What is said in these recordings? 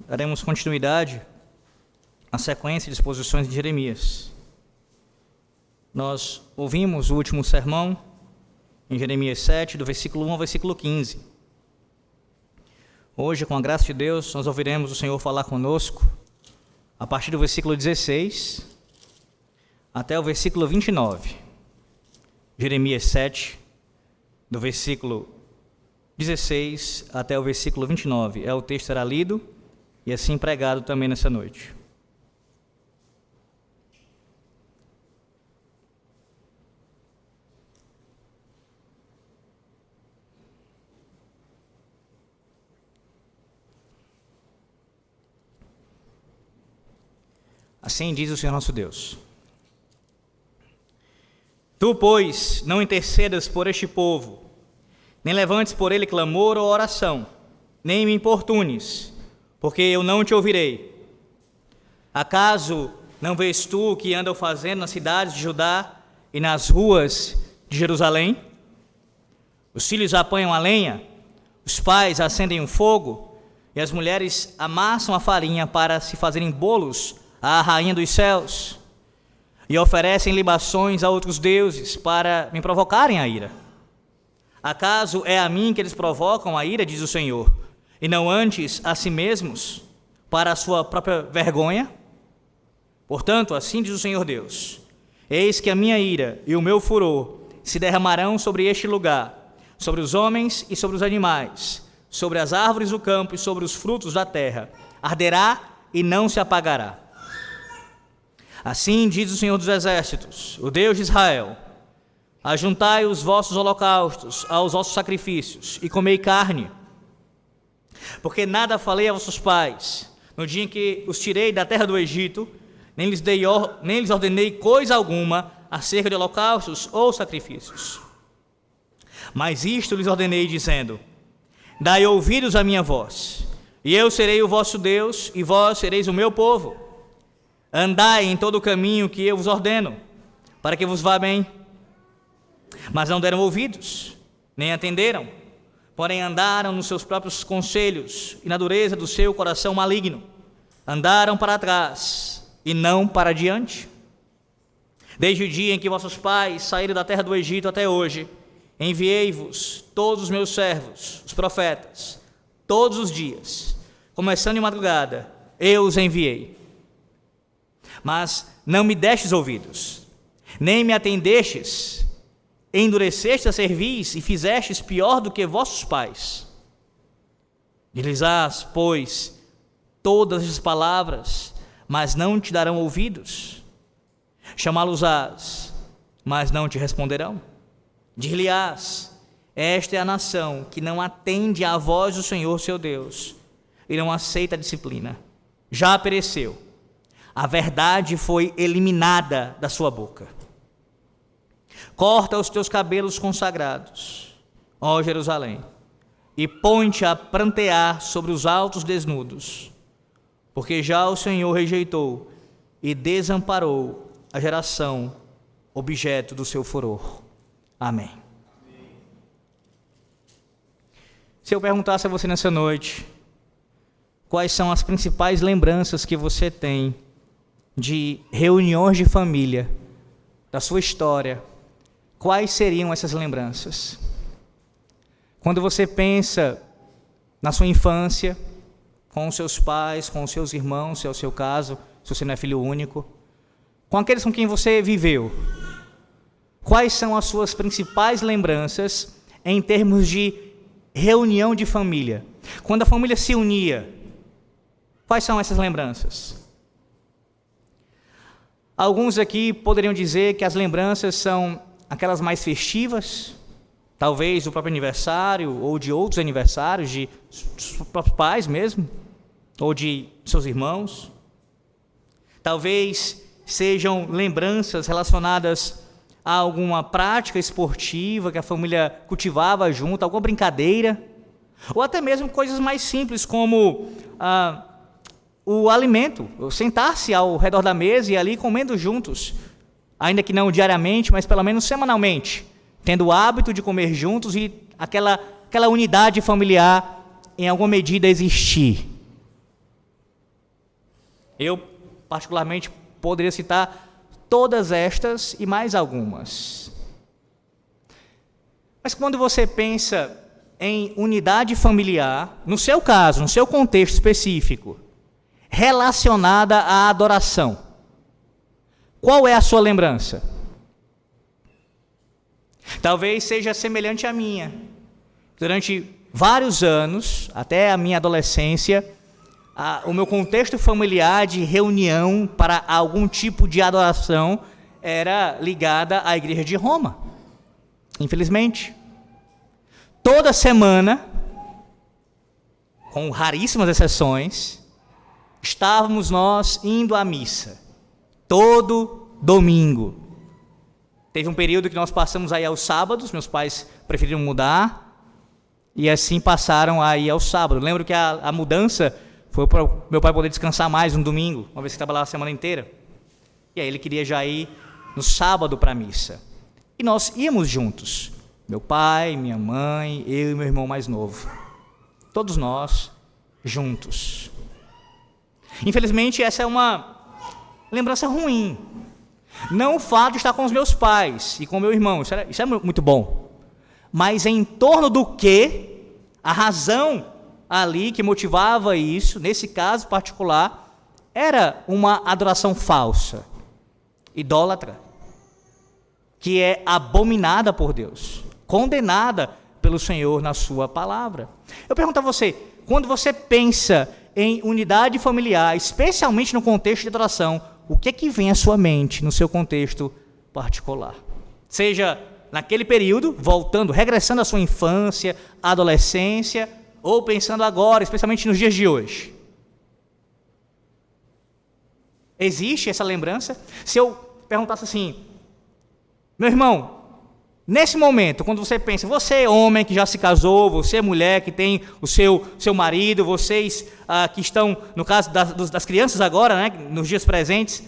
daremos continuidade à sequência de exposições de Jeremias. Nós ouvimos o último sermão em Jeremias 7, do versículo 1 ao versículo 15. Hoje, com a graça de Deus, nós ouviremos o Senhor falar conosco a partir do versículo 16 até o versículo 29. Jeremias 7, do versículo 16 até o versículo 29. O texto será lido e assim pregado também nessa noite. Assim diz o Senhor nosso Deus: Tu, pois, não intercedas por este povo, nem levantes por ele clamor ou oração, nem me importunes, porque eu não te ouvirei. Acaso não vês tu o que andam fazendo nas cidades de Judá e nas ruas de Jerusalém? Os filhos apanham a lenha, os pais acendem o fogo, e as mulheres amassam a farinha para se fazerem bolos à rainha dos céus, e oferecem libações a outros deuses para me provocarem a ira. Acaso é a mim que eles provocam a ira, diz o Senhor, e não antes a si mesmos, para a sua própria vergonha? Portanto, assim diz o Senhor Deus: Eis que a minha ira e o meu furor se derramarão sobre este lugar, sobre os homens e sobre os animais, sobre as árvores do campo e sobre os frutos da terra. Arderá e não se apagará. Assim diz o Senhor dos Exércitos, o Deus de Israel: Ajuntai os vossos holocaustos aos vossos sacrifícios e comei carne, porque nada falei a vossos pais no dia em que os tirei da terra do Egito, nem lhes ordenei coisa alguma acerca de holocaustos ou sacrifícios. Mas isto lhes ordenei, dizendo: Dai ouvidos à minha voz, e eu serei o vosso Deus, e vós sereis o meu povo. Andai em todo o caminho que eu vos ordeno, para que vos vá bem. Mas não deram ouvidos, nem atenderam, porém andaram nos seus próprios conselhos e na dureza do seu coração maligno. Andaram para trás e não para diante. Desde o dia em que vossos pais saíram da terra do Egito até hoje, enviei-vos todos os meus servos, os profetas, todos os dias, começando de madrugada, eu os enviei. Mas não me destes ouvidos, nem me atendestes, endureceste a cerviz e fizestes pior do que vossos pais. Diz-lhes, pois, todas as palavras, mas não te darão ouvidos. Chamá-los-ás, mas não te responderão. Dir-lhe-ás, esta é a nação que não atende à voz do Senhor seu Deus e não aceita a disciplina. Já pereceu. A verdade foi eliminada da sua boca. Corta os teus cabelos consagrados, ó Jerusalém, e põe-te a prantear sobre os altos desnudos, porque já o Senhor rejeitou e desamparou a geração objeto do seu furor. Amém. Se eu perguntasse a você nessa noite, quais são as principais lembranças que você tem de reuniões de família, da sua história, quais seriam essas lembranças? Quando você pensa na sua infância, com os seus pais, com os seus irmãos, se é o seu caso, se você não é filho único, com aqueles com quem você viveu, quais são as suas principais lembranças em termos de reunião de família? Quando a família se unia, quais são essas lembranças? Alguns aqui poderiam dizer que as lembranças são aquelas mais festivas, talvez do próprio aniversário ou de outros aniversários, de seus próprios pais mesmo, ou de seus irmãos. Talvez sejam lembranças relacionadas a alguma prática esportiva que a família cultivava junto, alguma brincadeira, ou até mesmo coisas mais simples como o alimento, sentar-se ao redor da mesa e ali comendo juntos, ainda que não diariamente, mas pelo menos semanalmente, tendo o hábito de comer juntos e aquela unidade familiar em alguma medida existir. Eu, particularmente, poderia citar todas estas e mais algumas. Mas quando você pensa em unidade familiar, no seu caso, no seu contexto específico, relacionada à adoração, qual é a sua lembrança? Talvez seja semelhante à minha. Durante vários anos, até a minha adolescência, o meu contexto familiar de reunião para algum tipo de adoração era ligada à Igreja de Roma. Infelizmente. Toda semana, com raríssimas exceções, estávamos nós indo à missa. Todo domingo. Teve um período que nós passamos aí aos sábados, meus pais preferiram mudar, e assim passaram aí aos sábados. Lembro que a mudança foi para o meu pai poder descansar mais no domingo, uma vez que estava lá a semana inteira. E aí ele queria já ir no sábado para a missa. E nós íamos juntos. Meu pai, minha mãe, eu e meu irmão mais novo. Todos nós juntos. Infelizmente, essa é uma lembrança ruim. Não o fato de estar com os meus pais e com meu irmão, isso é muito bom. Mas em torno do que, a razão ali que motivava isso, nesse caso particular, era uma adoração falsa, idólatra, que é abominada por Deus, condenada pelo Senhor na sua palavra. Eu pergunto a você, quando você pensa em unidade familiar, especialmente no contexto de adoração, o que é que vem à sua mente no seu contexto particular? Seja naquele período, voltando, regressando à sua infância, adolescência, ou pensando agora, especialmente nos dias de hoje. Existe essa lembrança? Se eu perguntasse assim, meu irmão, nesse momento, quando você pensa, você homem que já se casou, você mulher que tem o seu marido, vocês que estão, no caso das crianças agora, né, nos dias presentes,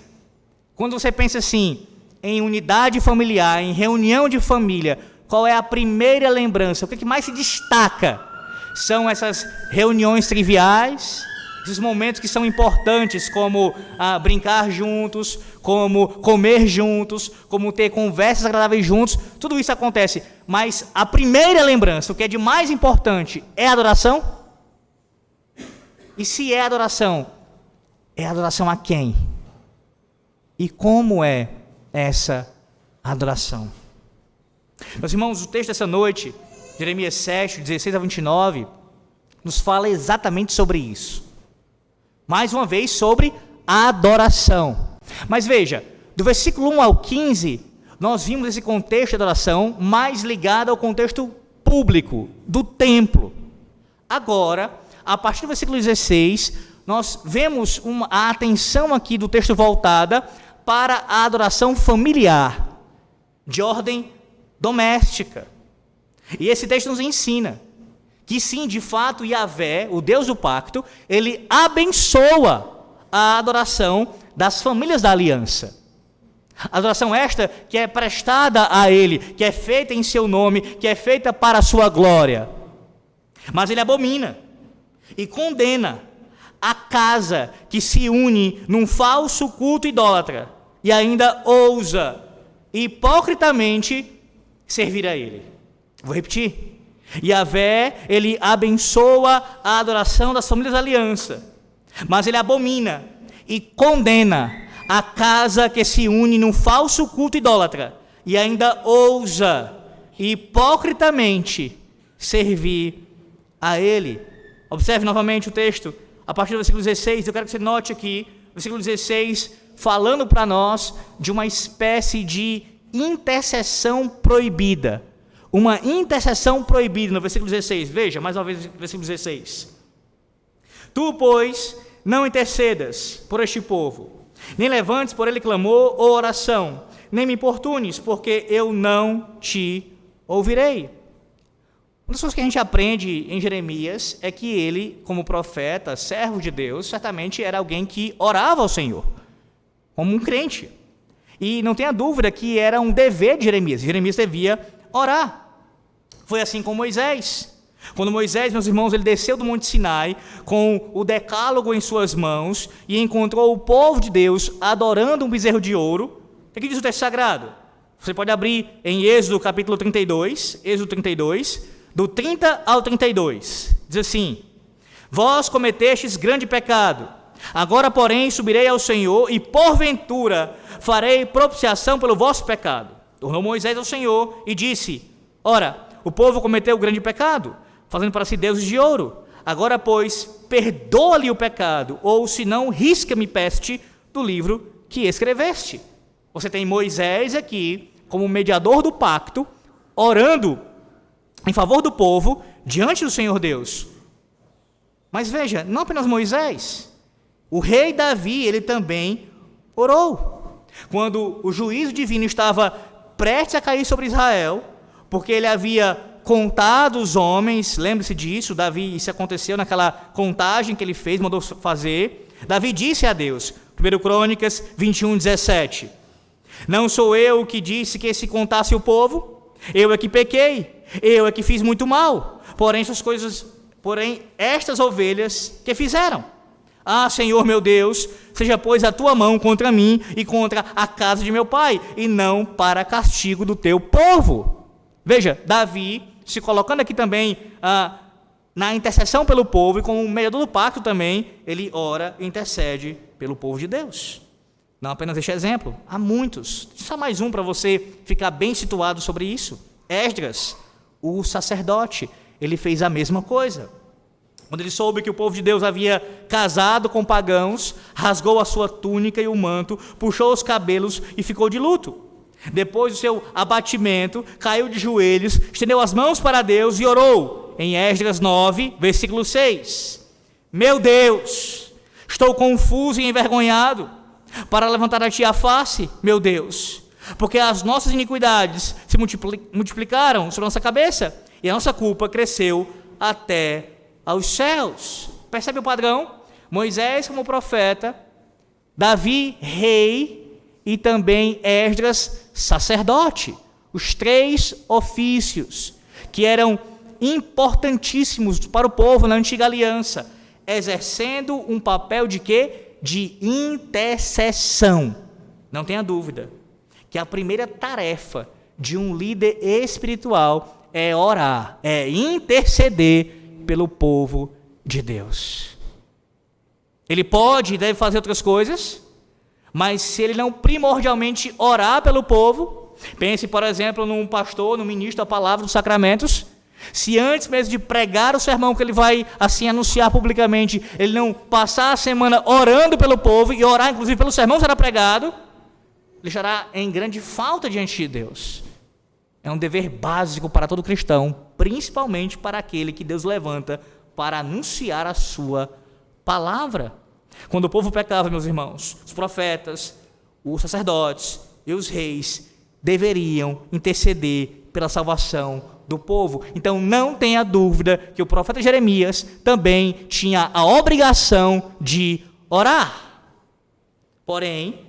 quando você pensa assim, em unidade familiar, em reunião de família, qual é a primeira lembrança? O que mais se destaca? São essas reuniões triviais, esses momentos que são importantes, como brincar juntos, como comer juntos, como ter conversas agradáveis juntos, tudo isso acontece. Mas a primeira lembrança, o que é de mais importante, é a adoração? E se é adoração a quem? E como é essa adoração? Meus irmãos, o texto dessa noite, Jeremias 7, 16 a 29, nos fala exatamente sobre isso. Mais uma vez, sobre a adoração. Mas veja, do versículo 1 ao 15, nós vimos esse contexto de adoração mais ligado ao contexto público, do templo. Agora, a partir do versículo 16, nós vemos a atenção aqui do texto voltada para a adoração familiar, de ordem doméstica. E esse texto nos ensina que sim, de fato, Yahvé, o Deus do pacto, ele abençoa a adoração das famílias da aliança. A adoração esta que é prestada a ele, que é feita em seu nome, que é feita para a sua glória. Mas ele abomina e condena a casa que se une num falso culto idólatra e ainda ousa hipocritamente servir a ele. Vou repetir. Yahvé, ele abençoa a adoração das famílias da aliança, mas ele abomina e condena a casa que se une num falso culto idólatra e ainda ousa hipocritamente servir a ele. Observe novamente o texto, a partir do versículo 16, eu quero que você note aqui, versículo 16, falando para nós de uma espécie de intercessão proibida. Uma intercessão proibida, no versículo 16, veja, mais uma vez, versículo 16. Tu, pois, não intercedas por este povo, nem levantes por ele clamor ou oração, nem me importunes, porque eu não te ouvirei. Uma das coisas que a gente aprende em Jeremias é que ele, como profeta, servo de Deus, certamente era alguém que orava ao Senhor, como um crente. E não tenha dúvida que era um dever de Jeremias. Jeremias devia orar. Foi assim com Moisés. Quando Moisés, meus irmãos, ele desceu do Monte Sinai com o decálogo em suas mãos e encontrou o povo de Deus adorando um bezerro de ouro, o que diz o texto sagrado? Você pode abrir em Êxodo capítulo 32, do 30 ao 32. Diz assim: vós cometestes grande pecado, agora porém subirei ao Senhor e porventura farei propiciação pelo vosso pecado. Tornou Moisés ao Senhor e disse: ora, o povo cometeu grande pecado, fazendo para si deuses de ouro. Agora, pois, perdoa-lhe o pecado, ou se não, risca-me peste do livro que escreveste. Você tem Moisés aqui, como mediador do pacto, orando em favor do povo, diante do Senhor Deus. Mas veja, não apenas Moisés, o rei Davi, ele também orou. Quando o juízo divino estava prestes a cair sobre Israel, porque ele havia contado os homens, lembre-se disso, Davi, isso aconteceu naquela contagem que ele fez, mandou fazer. Davi disse a Deus, 1 Crônicas 21:17, não sou eu que disse que se contasse o povo? Eu é que pequei, eu é que fiz muito mal, porém estas ovelhas que fizeram. Ah, Senhor meu Deus, seja pois a tua mão contra mim e contra a casa de meu pai, e não para castigo do teu povo. Veja, Davi se colocando aqui também na intercessão pelo povo, e como mediador do pacto também, ele ora e intercede pelo povo de Deus. Não apenas este exemplo, há muitos. Só mais um para você ficar bem situado sobre isso. Esdras, o sacerdote, ele fez a mesma coisa. Quando ele soube que o povo de Deus havia casado com pagãos, rasgou a sua túnica e o manto, puxou os cabelos e ficou de luto. Depois do seu abatimento, caiu de joelhos, estendeu as mãos para Deus e orou, em Esdras 9, versículo 6. Meu Deus, estou confuso e envergonhado, para levantar a ti a face, meu Deus, porque as nossas iniquidades se multiplicaram sobre a nossa cabeça, e a nossa culpa cresceu até aos céus. Percebe o padrão? Moisés como profeta, Davi rei e também Esdras sacerdote. Os três ofícios que eram importantíssimos para o povo na antiga aliança, exercendo um papel de quê? De intercessão. Não tenha dúvida que a primeira tarefa de um líder espiritual é orar, é interceder pelo povo de Deus. Ele pode e deve fazer outras coisas, mas se ele não primordialmente orar pelo povo, pense, por exemplo, num pastor, num ministro da palavra dos sacramentos, se antes mesmo de pregar o sermão que ele vai assim anunciar publicamente, ele não passar a semana orando pelo povo e orar inclusive pelo sermão que será pregado, ele estará em grande falta diante de Deus. É um dever básico para todo cristão, principalmente para aquele que Deus levanta para anunciar a sua palavra. Quando o povo pecava, meus irmãos, os profetas, os sacerdotes e os reis deveriam interceder pela salvação do povo. Então não tenha dúvida que o profeta Jeremias também tinha a obrigação de orar. Porém,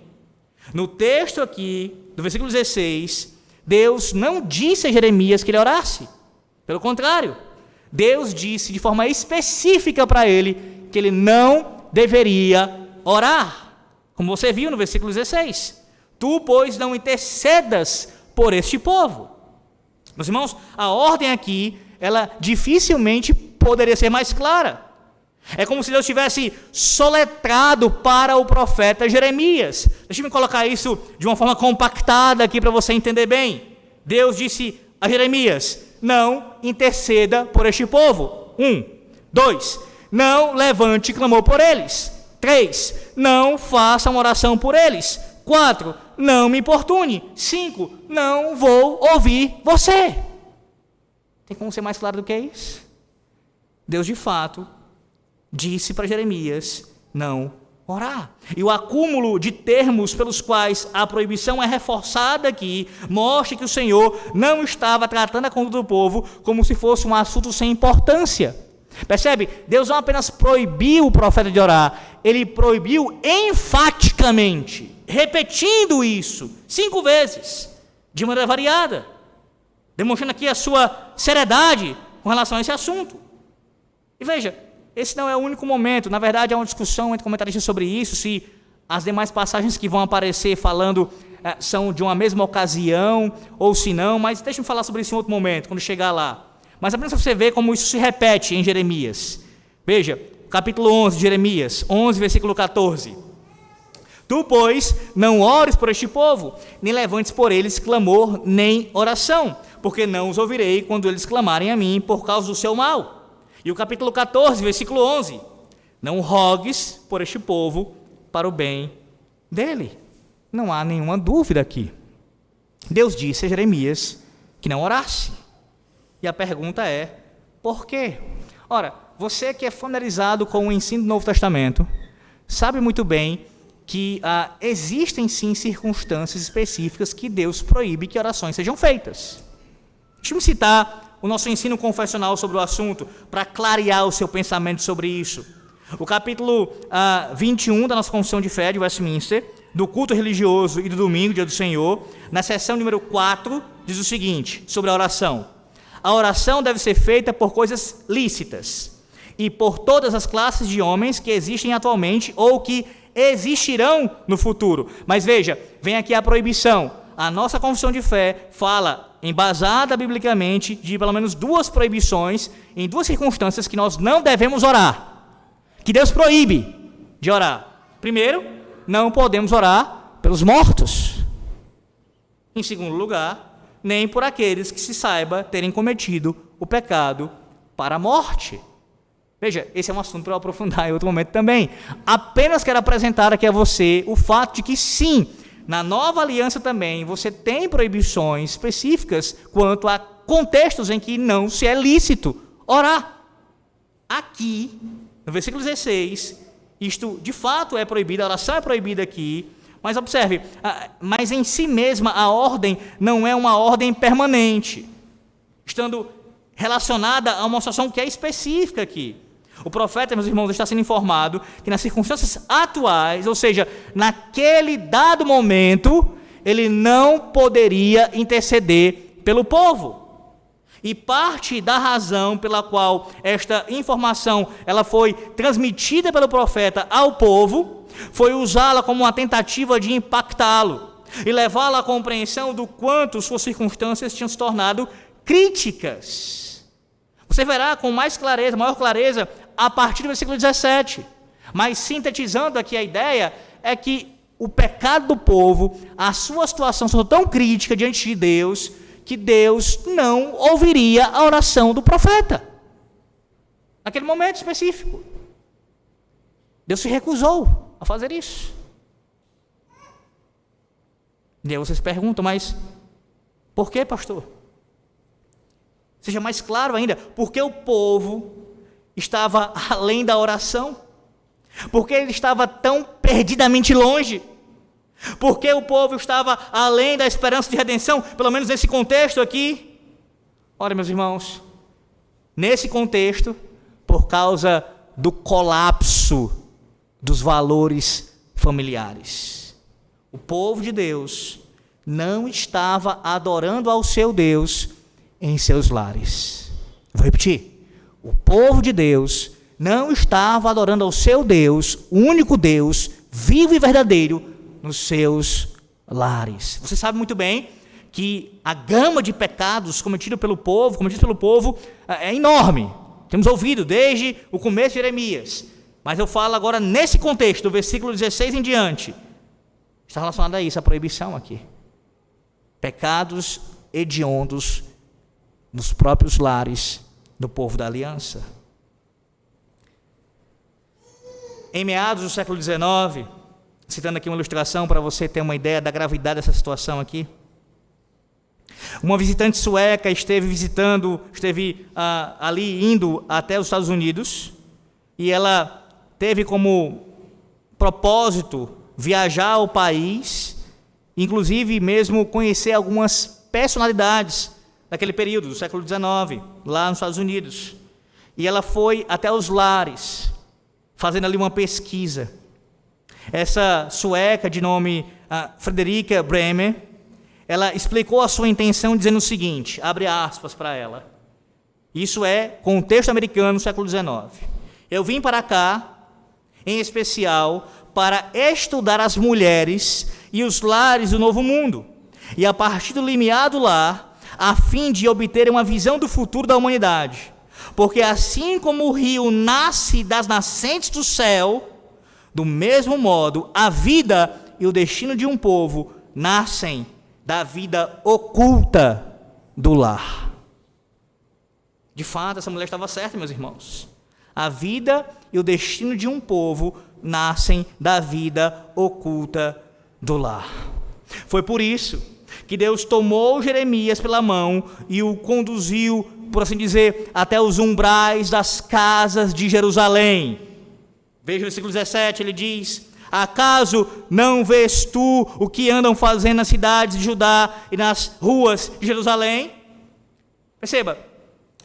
no texto aqui, do versículo 16, Deus não disse a Jeremias que ele orasse. Pelo contrário, Deus disse de forma específica para ele que ele não deveria orar. Como você viu no versículo 16. Tu, pois, não intercedas por este povo. Meus irmãos, a ordem aqui, ela dificilmente poderia ser mais clara. É como se Deus tivesse soletrado para o profeta Jeremias. Deixa eu colocar isso de uma forma compactada aqui para você entender bem. Deus disse a Jeremias: não interceda por este povo. 1. 2. Não levante clamor por eles. 3. Não faça uma oração por eles. 4. Não me importune. 5. Não vou ouvir você. Tem como ser mais claro do que isso? Deus, de fato, disse para Jeremias não orar. E o acúmulo de termos pelos quais a proibição é reforçada aqui mostra que o Senhor não estava tratando a conduta do povo como se fosse um assunto sem importância. Percebe? Deus não apenas proibiu o profeta de orar, ele proibiu enfaticamente, repetindo isso 5 vezes, de maneira variada, demonstrando aqui a sua seriedade com relação a esse assunto. E veja, esse não é o único momento, na verdade há uma discussão entre comentaristas sobre isso, se as demais passagens que vão aparecer falando são de uma mesma ocasião ou se não, mas deixa eu falar sobre isso em outro momento, quando chegar lá. Mas apenas para você ver como isso se repete em Jeremias. Veja, capítulo 11 de Jeremias, 11, versículo 14. Tu, pois, não ores por este povo, nem levantes por eles clamor nem oração, porque não os ouvirei quando eles clamarem a mim por causa do seu mal. E o capítulo 14, versículo 11. Não rogues por este povo para o bem dele. Não há nenhuma dúvida aqui. Deus disse a Jeremias que não orasse. E a pergunta é, por quê? Ora, você que é familiarizado com o ensino do Novo Testamento, sabe muito bem que existem sim circunstâncias específicas que Deus proíbe que orações sejam feitas. Deixa-me citar o nosso ensino confessional sobre o assunto, para clarear o seu pensamento sobre isso. O capítulo 21 da nossa Confissão de Fé de Westminster, do culto religioso e do domingo, dia do Senhor, na seção número 4, diz o seguinte, sobre a oração. A oração deve ser feita por coisas lícitas e por todas as classes de homens que existem atualmente ou que existirão no futuro. Mas veja, vem aqui a proibição. A nossa confissão de fé fala, embasada biblicamente, de pelo menos duas proibições, em duas circunstâncias que nós não devemos orar, que Deus proíbe de orar. Primeiro, não podemos orar pelos mortos. Em segundo lugar, nem por aqueles que se saiba terem cometido o pecado para a morte. Veja, esse é um assunto para eu aprofundar em outro momento também. Apenas quero apresentar aqui a você o fato de que sim, na nova aliança também, você tem proibições específicas quanto a contextos em que não se é lícito orar. Aqui, no versículo 16, isto de fato é proibido, a oração é proibida aqui, mas observe, mas em si mesma a ordem não é uma ordem permanente, estando relacionada a uma situação que é específica aqui. O profeta, meus irmãos, está sendo informado que nas circunstâncias atuais, ou seja, naquele dado momento, ele não poderia interceder pelo povo. E parte da razão pela qual esta informação ela foi transmitida pelo profeta ao povo foi usá-la como uma tentativa de impactá-lo e levá-lo à compreensão do quanto suas circunstâncias tinham se tornado críticas. Você verá com mais clareza, maior clareza, a partir do versículo 17. Mas sintetizando aqui a ideia, é que o pecado do povo, a sua situação são tão crítica diante de Deus, que Deus não ouviria a oração do profeta. Naquele momento específico. Deus se recusou a fazer isso. E aí vocês perguntam, mas por que, pastor? Seja mais claro ainda, porque o povo estava além da oração? Porque ele estava tão perdidamente longe? Porque o povo estava além da esperança de redenção, pelo menos nesse contexto aqui? Ora, meus irmãos, nesse contexto, por causa do colapso dos valores familiares, o povo de Deus não estava adorando ao seu Deus em seus lares. Vou repetir. O povo de Deus não estava adorando ao seu Deus, o único Deus, vivo e verdadeiro, nos seus lares. Você sabe muito bem que a gama de pecados cometidos pelo povo é enorme. Temos ouvido desde o começo de Jeremias. Mas eu falo agora nesse contexto, do versículo 16 em diante. Está relacionado a isso, a proibição aqui. Pecados hediondos nos próprios lares do povo da aliança. Em meados do século XIX, citando aqui uma ilustração para você ter uma ideia da gravidade dessa situação aqui, uma visitante sueca esteve ali indo até os Estados Unidos, e ela teve como propósito viajar ao país, inclusive mesmo conhecer algumas personalidades daquele período, do século XIX, lá nos Estados Unidos. E ela foi até os lares, fazendo ali uma pesquisa. Essa sueca de nome Fredrika Bremer, ela explicou a sua intenção dizendo o seguinte, abre aspas para ela, Isso é contexto americano, século XIX. Eu vim para cá, em especial, para estudar as mulheres e os lares do novo mundo. E a partir do limiar do lar, a fim de obter uma visão do futuro da humanidade. Porque assim como o rio nasce das nascentes do céu, do mesmo modo, a vida e o destino de um povo nascem da vida oculta do lar. De fato, essa mulher estava certa, meus irmãos. A vida e o destino de um povo nascem da vida oculta do lar. Foi por isso que Deus tomou Jeremias pela mão e o conduziu, por assim dizer, até os umbrais das casas de Jerusalém. Veja o versículo 17, ele diz: acaso não vês tu o que andam fazendo nas cidades de Judá e nas ruas de Jerusalém? Perceba,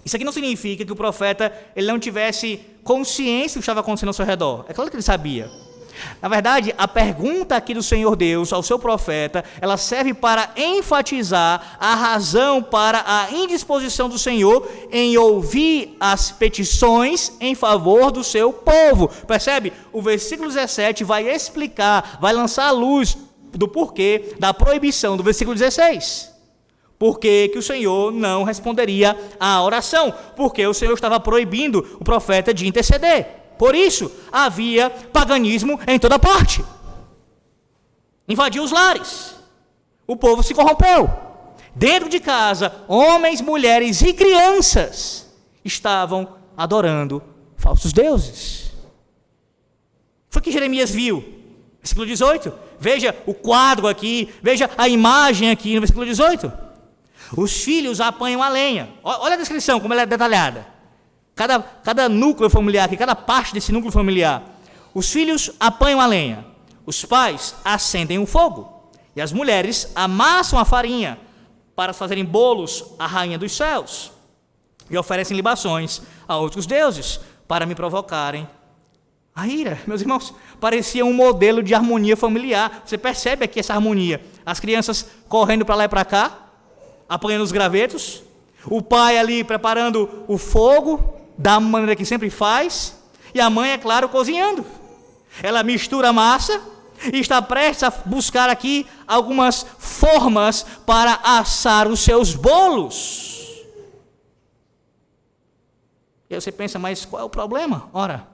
isso aqui não significa que o profeta ele não tivesse consciência do que estava acontecendo ao seu redor. É claro que ele sabia. Na verdade, a pergunta aqui do Senhor Deus ao seu profeta, ela serve para enfatizar a razão para a indisposição do Senhor em ouvir as petições em favor do seu povo. Percebe? O versículo 17 vai explicar, vai lançar a luz do porquê da proibição do versículo 16. Por que o Senhor não responderia à oração? Porque o Senhor estava proibindo o profeta de interceder. Por isso, havia paganismo em toda parte. Invadiu os lares. O povo se corrompeu. Dentro de casa, homens, mulheres e crianças estavam adorando falsos deuses. Foi o que Jeremias viu. Versículo 18. Veja o quadro aqui, veja a imagem aqui no versículo 18. Os filhos apanham a lenha. Olha a descrição, como ela é detalhada. Cada núcleo familiar aqui, cada parte desse núcleo familiar. Os filhos apanham a lenha. Os pais acendem o fogo. E as mulheres amassam a farinha para fazerem bolos à rainha dos céus. E oferecem libações a outros deuses para me provocarem a ira. Meus irmãos, parecia um modelo de harmonia familiar. Você percebe aqui essa harmonia. As crianças correndo para lá e para cá, apanhando os gravetos. O pai ali preparando o fogo, da maneira que sempre faz. E a mãe, é claro, cozinhando. Ela mistura a massa e está prestes a buscar aqui algumas formas para assar os seus bolos. E aí você pensa, mas qual é o problema? Ora,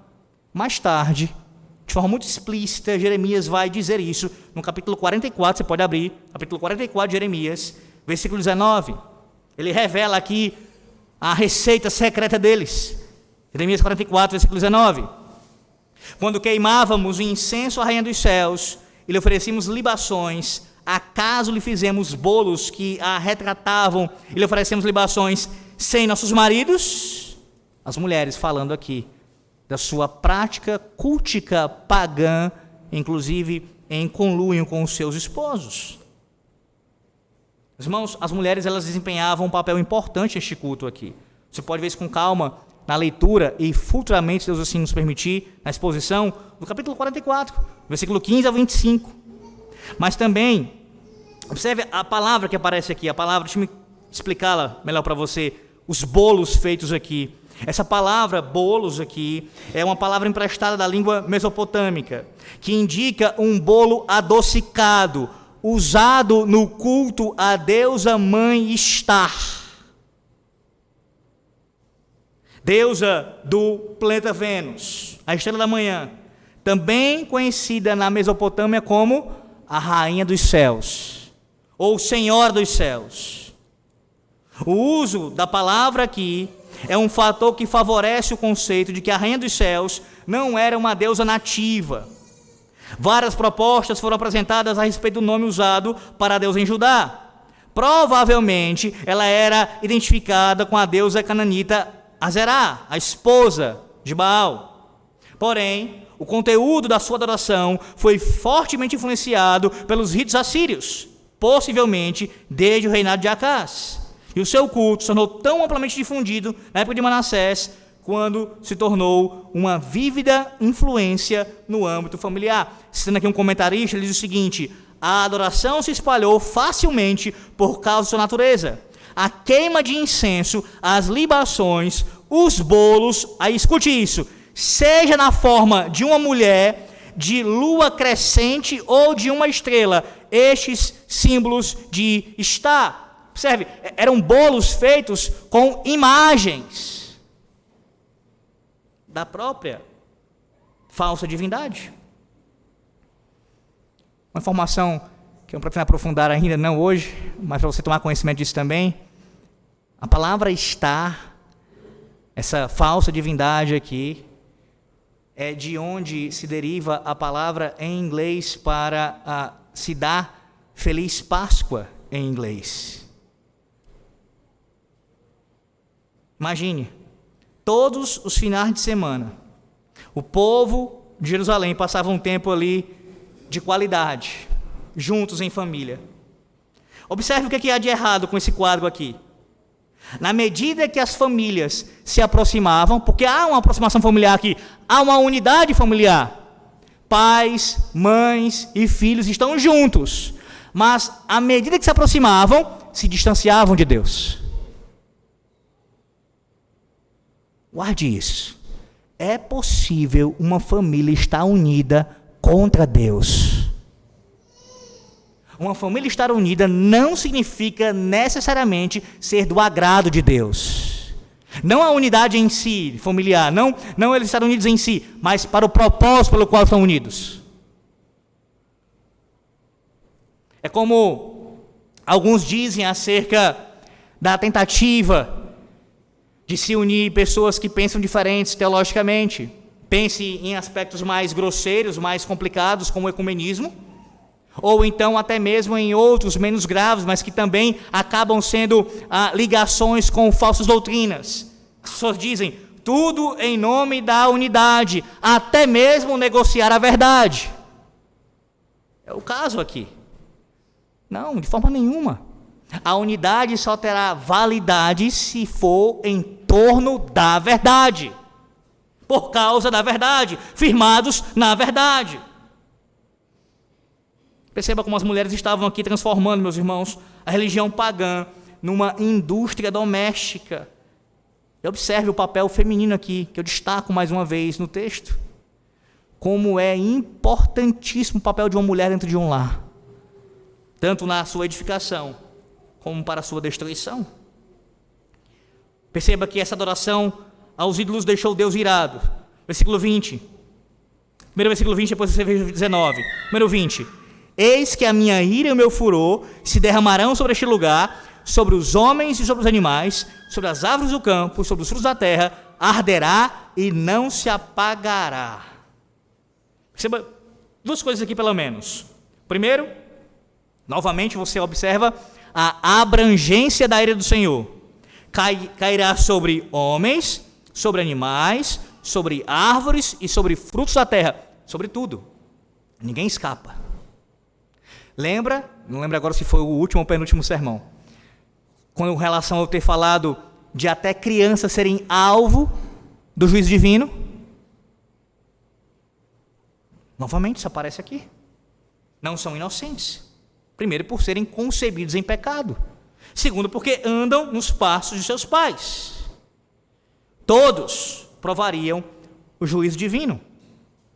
mais tarde, de forma muito explícita, Jeremias vai dizer isso no capítulo 44, você pode abrir, capítulo 44 de Jeremias, versículo 19. Ele revela aqui a receita secreta deles. Jeremias 44, versículo 19. Quando queimávamos o incenso à rainha dos céus e lhe oferecíamos libações, acaso lhe fizemos bolos que a retratavam e lhe oferecemos libações sem nossos maridos? As mulheres falando aqui da sua prática cultica pagã, inclusive em conluio com os seus esposos. Irmãos, as mulheres elas desempenhavam um papel importante neste culto aqui. Você pode ver isso com calma na leitura e futuramente, se Deus assim nos permitir, na exposição do capítulo 44, versículo 15 a 25. Mas também, observe a palavra que aparece aqui, a palavra, deixa eu explicá-la melhor para você, os bolos feitos aqui. Essa palavra bolos aqui é uma palavra emprestada da língua mesopotâmica, que indica um bolo adocicado, usado no culto à deusa mãe Estar, deusa do planeta Vênus, a estrela da manhã, também conhecida na Mesopotâmia como a rainha dos céus, ou senhora dos céus. O uso da palavra aqui é um fator que favorece o conceito de que a rainha dos céus não era uma deusa nativa. Várias propostas foram apresentadas a respeito do nome usado para a deusa em Judá. Provavelmente, ela era identificada com a deusa cananita Azerá, a esposa de Baal. Porém, o conteúdo da sua adoração foi fortemente influenciado pelos ritos assírios, possivelmente desde o reinado de Acás. E o seu culto se tornou tão amplamente difundido na época de Manassés, quando se tornou uma vívida influência no âmbito familiar. Citando aqui um comentarista, ele diz o seguinte: a adoração se espalhou facilmente por causa de sua natureza. a queima de incenso, as libações, os bolos, aí escute isso, seja na forma de uma mulher, de lua crescente ou de uma estrela, estes símbolos de estar. Observe, eram bolos feitos com imagens da própria falsa divindade. Uma informação que eu não pretendo aprofundar ainda, não hoje, mas para você tomar conhecimento disso também. A palavra estar, essa falsa divindade aqui, é de onde se deriva a palavra em inglês para se dar Feliz Páscoa em inglês. Imagine, todos os finais de semana, o povo de Jerusalém passava um tempo ali de qualidade, juntos em família. Observe o que há de errado com esse quadro aqui. Na medida que as famílias se aproximavam, porque há uma aproximação familiar aqui, há uma unidade familiar. Pais, mães e filhos estão juntos, mas à medida que se aproximavam, se distanciavam de Deus. Guarde isso. É possível uma família estar unida contra Deus. Uma família estar unida não significa necessariamente ser do agrado de Deus. Não a unidade em si, familiar, não eles estarem unidos em si, mas para o propósito pelo qual estão unidos. É como alguns dizem acerca da tentativa de se unir pessoas que pensam diferentes teologicamente. Pense em aspectos mais grosseiros, mais complicados, como o ecumenismo, ou então até mesmo em outros menos graves, mas que também acabam sendo ligações com falsas doutrinas. As pessoas dizem, tudo em nome da unidade, até mesmo negociar a verdade. É o caso aqui. Não, de forma nenhuma. A unidade só terá validade se for em torno da verdade. Por causa da verdade, firmados na verdade. Perceba como as mulheres estavam aqui transformando, meus irmãos, a religião pagã numa indústria doméstica. E observe o papel feminino aqui, que eu destaco mais uma vez no texto. Como é importantíssimo o papel de uma mulher dentro de um lar. Tanto na sua edificação, como para a sua destruição. Perceba que essa adoração aos ídolos deixou Deus irado. Versículo 20. Primeiro versículo 20, depois você vê 19. Número 20. Eis que a minha ira e o meu furor se derramarão sobre este lugar, sobre os homens e sobre os animais, sobre as árvores do campo, sobre os frutos da terra, arderá e não se apagará. Perceba duas coisas aqui pelo menos. Primeiro, novamente você observa a abrangência da ira do Senhor. Cairá sobre homens, sobre animais, sobre árvores e sobre frutos da terra, sobre tudo. Ninguém escapa. Lembra? Não lembro agora se foi o último ou penúltimo sermão. Com relação a eu ter falado de até crianças serem alvo do juízo divino. Novamente, isso aparece aqui. Não são inocentes. Primeiro, por serem concebidos em pecado. Segundo, porque andam nos passos de seus pais. Todos provariam o juízo divino,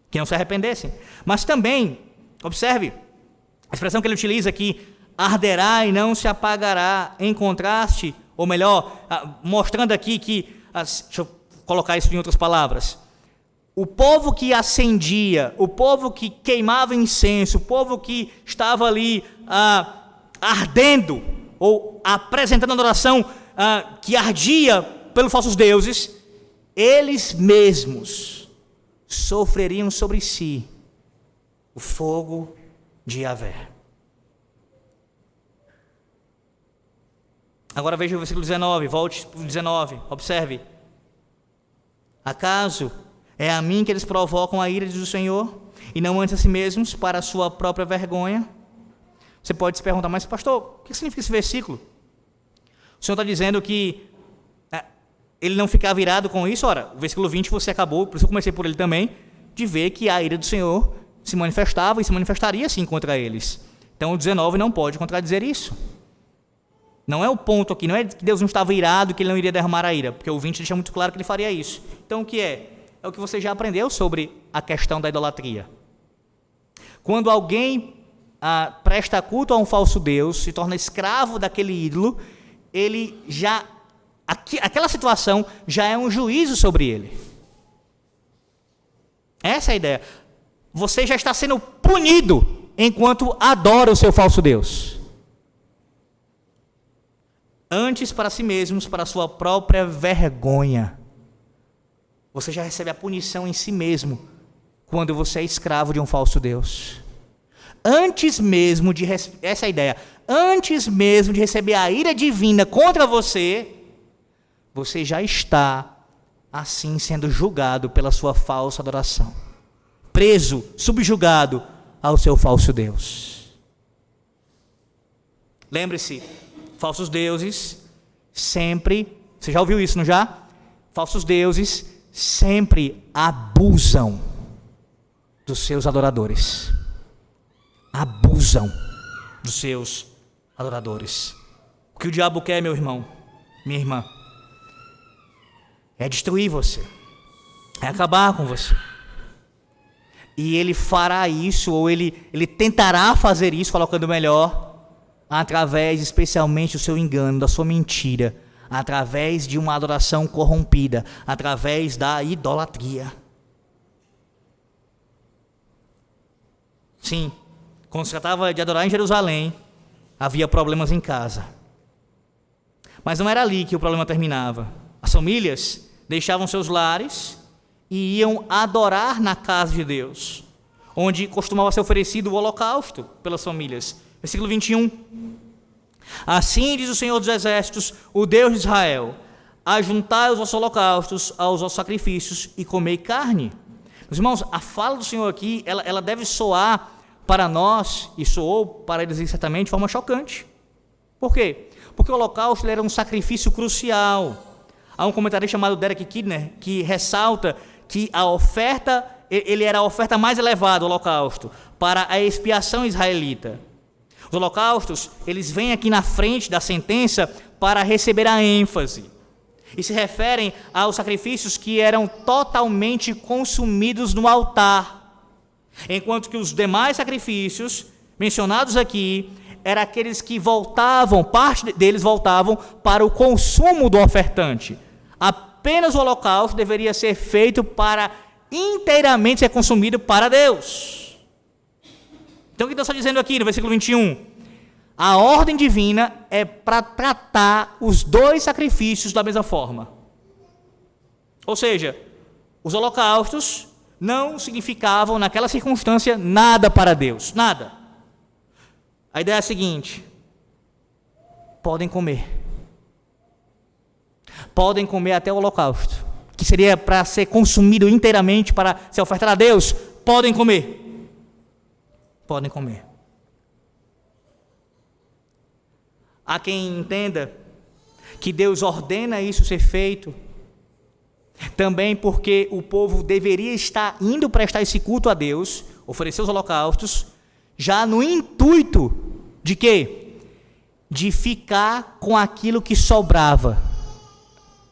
que não se arrependessem. Mas também, observe, a expressão que ele utiliza aqui, arderá e não se apagará, em contraste, ou melhor, mostrando aqui que, deixa eu colocar isso em outras palavras, o povo que acendia, o povo que queimava incenso, o povo que estava ali ardendo, ou apresentando adoração que ardia pelos falsos deuses, eles mesmos sofreriam sobre si o fogo de Yahvé. Agora veja o versículo 19, volte para o 19, observe. Acaso é a mim que eles provocam a ira do Senhor, e não antes a si mesmos, para a sua própria vergonha? Você pode se perguntar, mas pastor, o que significa esse versículo? O Senhor está dizendo que ele não ficava irado com isso? Ora, o versículo 20 você acabou, por isso eu comecei por ele também, de ver que a ira do Senhor se manifestava e se manifestaria sim contra eles. Então o 19 não pode contradizer isso. Não é o ponto aqui, não é que Deus não estava irado, que ele não iria derramar a ira, porque o 20 deixa muito claro que ele faria isso. Então o que é? É o que você já aprendeu sobre a questão da idolatria. Quando alguém presta culto a um falso Deus, se torna escravo daquele ídolo, ele já, aquela situação já é um juízo sobre ele. Essa é a ideia. Você já está sendo punido enquanto adora o seu falso Deus. Antes para si mesmos, para a sua própria vergonha. Você já recebe a punição em si mesmo, quando você é escravo de um falso Deus. Antes mesmo de, essa é a ideia, antes mesmo de receber a ira divina contra você, você já está, assim, sendo julgado pela sua falsa adoração. Preso, subjugado ao seu falso Deus. Lembre-se, falsos deuses sempre, você já ouviu isso, não já? Falsos deuses sempre abusam dos seus adoradores. Abusam dos seus adoradores. O que o diabo quer, meu irmão, minha irmã, é destruir você, é acabar com você. E ele fará isso, ou ele tentará fazer isso, colocando melhor, através especialmente do seu engano, da sua mentira, através de uma adoração corrompida, através da idolatria. Sim, quando se tratava de adorar em Jerusalém, havia problemas em casa. Mas não era ali que o problema terminava. As famílias deixavam seus lares e iam adorar na casa de Deus, onde costumava ser oferecido o holocausto pelas famílias. Versículo 21. Assim diz o Senhor dos Exércitos, o Deus de Israel: ajuntai os vossos holocaustos aos vossos sacrifícios e comei carne. Meus irmãos, a fala do Senhor aqui, ela deve soar para nós, e soou para eles certamente de forma chocante. Por quê? Porque o holocausto era um sacrifício crucial. Há um comentarista chamado Derek Kidner que ressalta que a oferta, ele era a oferta mais elevada, o holocausto, para a expiação israelita. Os holocaustos, eles vêm aqui na frente da sentença para receber a ênfase. E se referem aos sacrifícios que eram totalmente consumidos no altar. Enquanto que os demais sacrifícios mencionados aqui eram aqueles que voltavam, parte deles voltavam para o consumo do ofertante. Apenas o holocausto deveria ser feito para inteiramente ser consumido para Deus. Então o que Deus está dizendo aqui no versículo 21? A ordem divina é para tratar os dois sacrifícios da mesma forma. Ou seja, os holocaustos não significavam naquela circunstância nada para Deus, nada. A ideia é a seguinte: podem comer. Podem comer até o holocausto, que seria para ser consumido inteiramente, para ser ofertado a Deus. Podem comer. Podem comer. Há quem entenda que Deus ordena isso ser feito, também porque o povo deveria estar indo prestar esse culto a Deus, oferecer os holocaustos, já no intuito de quê? De ficar com aquilo que sobrava,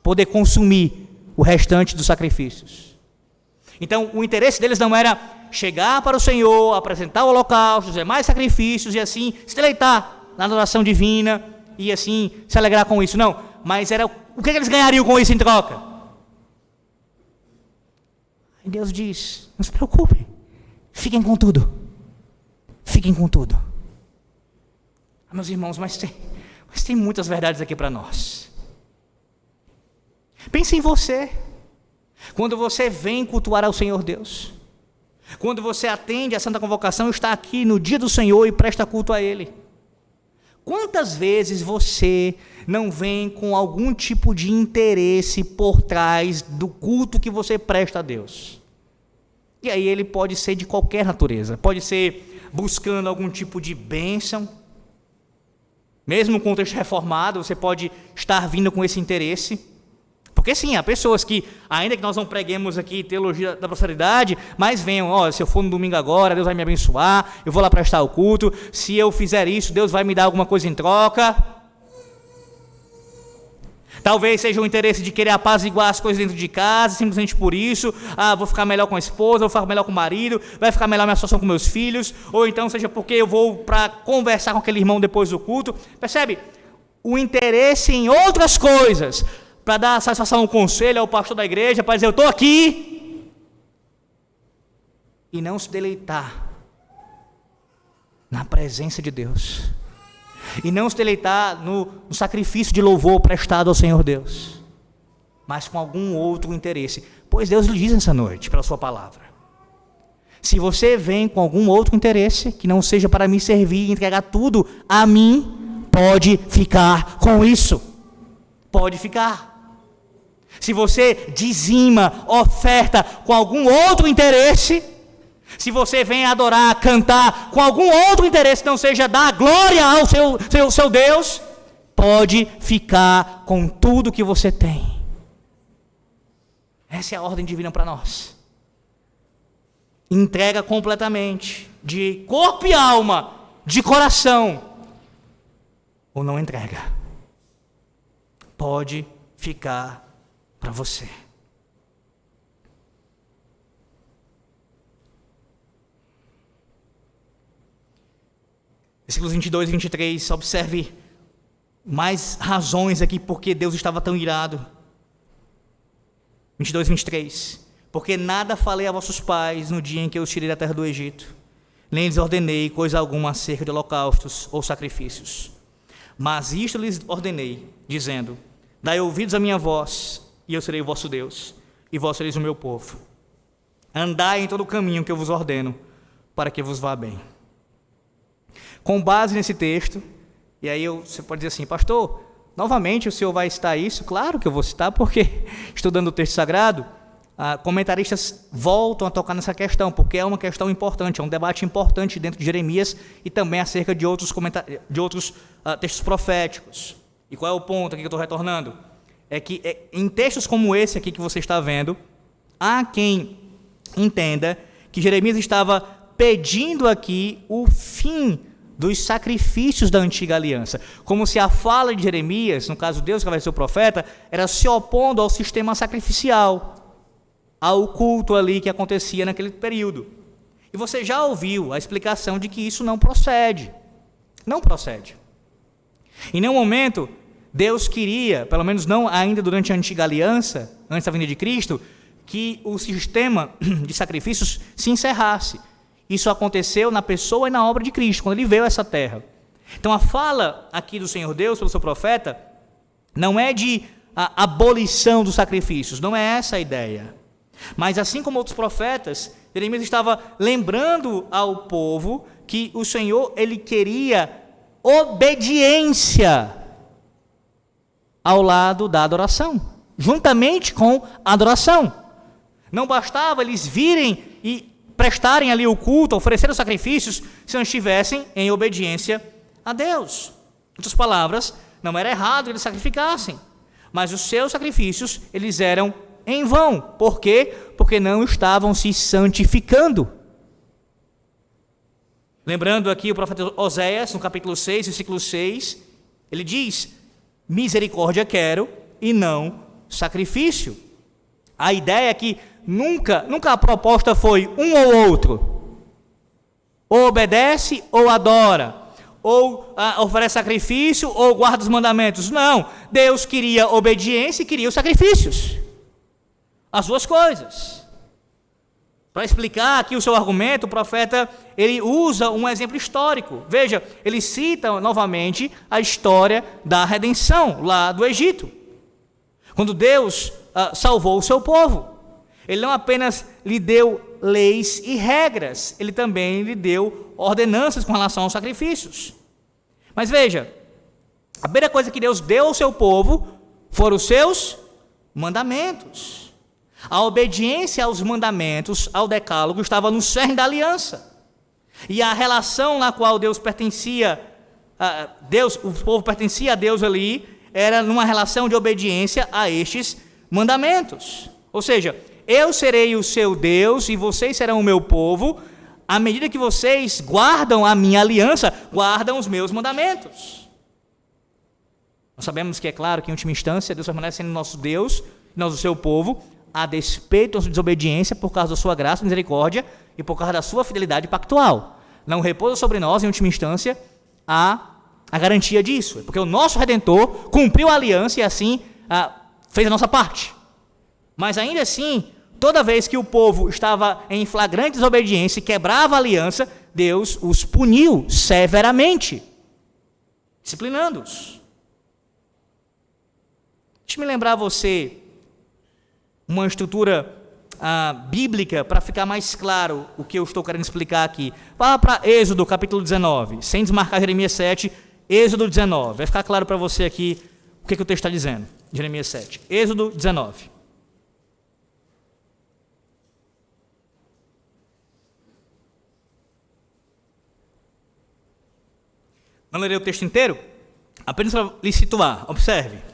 poder consumir o restante dos sacrifícios. Então, o interesse deles não era chegar para o Senhor, apresentar o holocausto, os demais sacrifícios e assim se deleitar na adoração divina e assim se alegrar com isso. Não, mas era o que eles ganhariam com isso em troca? E Deus diz: não se preocupem, fiquem com tudo. Fiquem com tudo. Meus irmãos, mas tem muitas verdades aqui para nós. Pense em você. Quando você vem cultuar ao Senhor Deus, quando você atende a santa convocação, está aqui no dia do Senhor e presta culto a Ele. Quantas vezes você não vem com algum tipo de interesse por trás do culto que você presta a Deus? E aí ele pode ser de qualquer natureza, pode ser buscando algum tipo de bênção, mesmo no contexto reformado, você pode estar vindo com esse interesse. Porque sim, há pessoas que, ainda que nós não preguemos aqui teologia da prosperidade, mas venham, se eu for no domingo agora, Deus vai me abençoar, eu vou lá prestar o culto, se eu fizer isso, Deus vai me dar alguma coisa em troca. Talvez seja o interesse de querer apaziguar as coisas dentro de casa, simplesmente por isso, vou ficar melhor com a esposa, vou ficar melhor com o marido, vai ficar melhor a minha situação com meus filhos, ou então seja porque eu vou para conversar com aquele irmão depois do culto. Percebe? O interesse em outras coisas, para dar satisfação ao conselho, ao pastor da igreja, para dizer, eu estou aqui, e não se deleitar na presença de Deus, e não se deleitar no sacrifício de louvor prestado ao Senhor Deus, mas com algum outro interesse. Pois Deus lhe diz essa noite, pela sua palavra, se você vem com algum outro interesse, que não seja para me servir e entregar tudo a mim, pode ficar com isso, pode ficar. Se você dizima, oferta com algum outro interesse, se você vem adorar, cantar com algum outro interesse, não seja dar glória ao seu Deus, pode ficar com tudo que você tem. Essa é a ordem divina para nós. Entrega completamente, de corpo e alma, de coração, ou não entrega. Pode ficar para você. Versículos 22 e 23, observe mais razões aqui porque Deus estava tão irado. 22 e 23. Porque nada falei a vossos pais no dia em que eu os tirei da terra do Egito, nem lhes ordenei coisa alguma acerca de holocaustos ou sacrifícios. Mas isto lhes ordenei, dizendo, dai ouvidos à minha voz, e eu serei o vosso Deus, e vós sereis o meu povo. Andai em todo o caminho que eu vos ordeno, para que vos vá bem. Com base nesse texto, e aí você pode dizer assim, pastor, novamente o senhor vai citar isso? Claro que eu vou citar, porque estudando o texto sagrado, comentaristas voltam a tocar nessa questão, porque é uma questão importante, é um debate importante dentro de Jeremias e também acerca de outros textos proféticos. E qual é o ponto aqui que eu estou retornando? É que em textos como esse aqui que você está vendo, há quem entenda que Jeremias estava pedindo aqui o fim dos sacrifícios da antiga aliança, como se a fala de Jeremias, no caso Deus que vai ser o profeta, era se opondo ao sistema sacrificial, ao culto ali que acontecia naquele período. E você já ouviu a explicação de que isso não procede. Não procede. Em nenhum momento Deus queria, pelo menos não ainda durante a antiga aliança, antes da vinda de Cristo, que o sistema de sacrifícios se encerrasse. Isso aconteceu na pessoa e na obra de Cristo, quando ele veio a essa terra. Então a fala aqui do Senhor Deus, pelo seu profeta, não é de abolição dos sacrifícios, não é essa a ideia. Mas assim como outros profetas, Jeremias estava lembrando ao povo que o Senhor, ele queria obediência ao lado da adoração, juntamente com a adoração. Não bastava eles virem e prestarem ali o culto, oferecer os sacrifícios, se não estivessem em obediência a Deus. Em outras palavras, não era errado que eles sacrificassem, mas os seus sacrifícios, eles eram em vão. Por quê? Porque não estavam se santificando. Lembrando aqui o profeta Oséias, no capítulo 6, versículo 6, ele diz, misericórdia quero e não sacrifício. A ideia é que nunca a proposta foi um ou outro. Ou obedece ou adora. Ou oferece sacrifício ou guarda os mandamentos. Não, Deus queria obediência e queria os sacrifícios. As duas coisas. Para explicar aqui o seu argumento, o profeta ele usa um exemplo histórico. Veja, ele cita novamente a história da redenção lá do Egito. Quando Deus salvou o seu povo. Ele não apenas lhe deu leis e regras, ele também lhe deu ordenanças com relação aos sacrifícios. Mas veja, a primeira coisa que Deus deu ao seu povo foram os seus mandamentos. A obediência aos mandamentos, ao decálogo, estava no cerne da aliança. E a relação na qual Deus pertencia, o povo pertencia a Deus ali, era numa relação de obediência a estes mandamentos. Ou seja, eu serei o seu Deus e vocês serão o meu povo, à medida que vocês guardam a minha aliança, guardam os meus mandamentos. Nós sabemos que é claro que, em última instância, Deus permanece sendo nosso Deus, nós o seu povo, a despeito da sua desobediência, por causa da sua graça e misericórdia e por causa da sua fidelidade pactual. Não repousa sobre nós, em última instância, a garantia disso. Porque o nosso Redentor cumpriu a aliança e assim fez a nossa parte. Mas ainda assim, toda vez que o povo estava em flagrante desobediência e quebrava a aliança, Deus os puniu severamente, disciplinando-os. Deixa eu me lembrar a você uma estrutura bíblica para ficar mais claro o que eu estou querendo explicar aqui. Vá para Êxodo capítulo 19, sem desmarcar Jeremias 7, Êxodo 19. Vai ficar claro para você aqui o que o texto está dizendo. Jeremias 7, Êxodo 19. Não lerei o texto inteiro, apenas para lhe situar. Observe.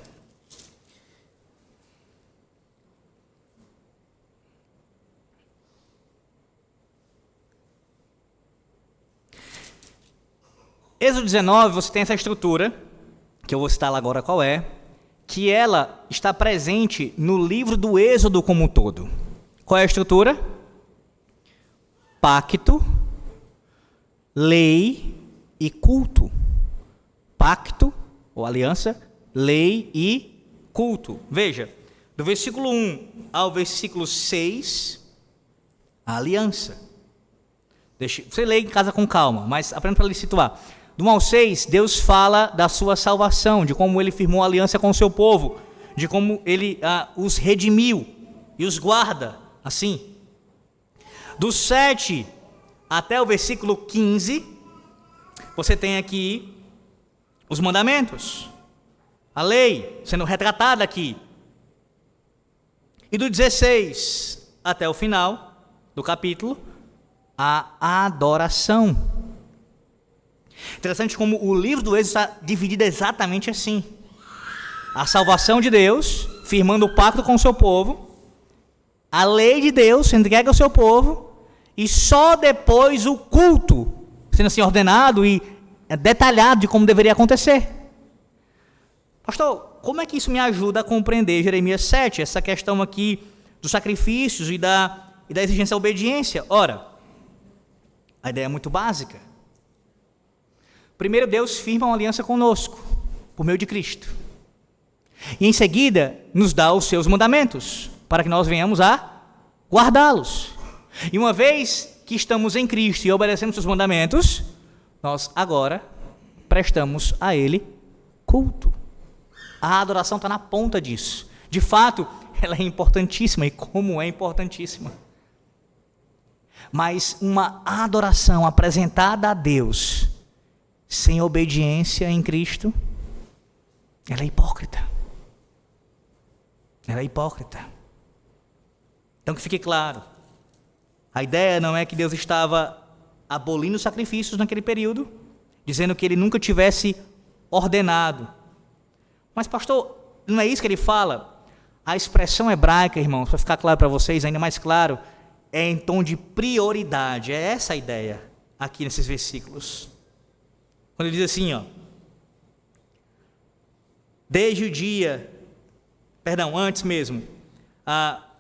Êxodo 19, você tem essa estrutura, que eu vou citar lá agora qual é, que ela está presente no livro do Êxodo como um todo. Qual é a estrutura? Pacto, lei e culto. Pacto, ou aliança, lei e culto. Veja, do versículo 1 ao versículo 6, a aliança. Você lê em casa com calma, mas aprenda para lhe situar. Do 1 ao 6, Deus fala da sua salvação, de como ele firmou a aliança com o seu povo, de como ele os redimiu e os guarda, assim. Do 7 até o versículo 15, você tem aqui os mandamentos, a lei sendo retratada aqui. E do 16 até o final do capítulo, a adoração. Interessante como o livro do Êxodo está dividido exatamente assim. A salvação de Deus, firmando o pacto com o seu povo, a lei de Deus sendo entregue ao seu povo, e só depois o culto, sendo assim ordenado e detalhado de como deveria acontecer. Pastor, como é que isso me ajuda a compreender Jeremias 7, essa questão aqui dos sacrifícios e da exigência da obediência? Ora, a ideia é muito básica. Primeiro, Deus firma uma aliança conosco, por meio de Cristo. E em seguida, nos dá os seus mandamentos, para que nós venhamos a guardá-los. E uma vez que estamos em Cristo e obedecemos os mandamentos, nós agora prestamos a Ele culto. A adoração está na ponta disso. De fato, ela é importantíssima, e como é importantíssima. Mas uma adoração apresentada a Deus sem obediência em Cristo, ela é hipócrita. Ela é hipócrita. Então que fique claro, a ideia não é que Deus estava abolindo os sacrifícios naquele período, dizendo que ele nunca tivesse ordenado. Mas pastor, não é isso que ele fala? A expressão hebraica, irmãos, para ficar claro para vocês, ainda mais claro, é em tom de prioridade. É essa a ideia aqui nesses versículos. Quando ele diz assim, antes mesmo,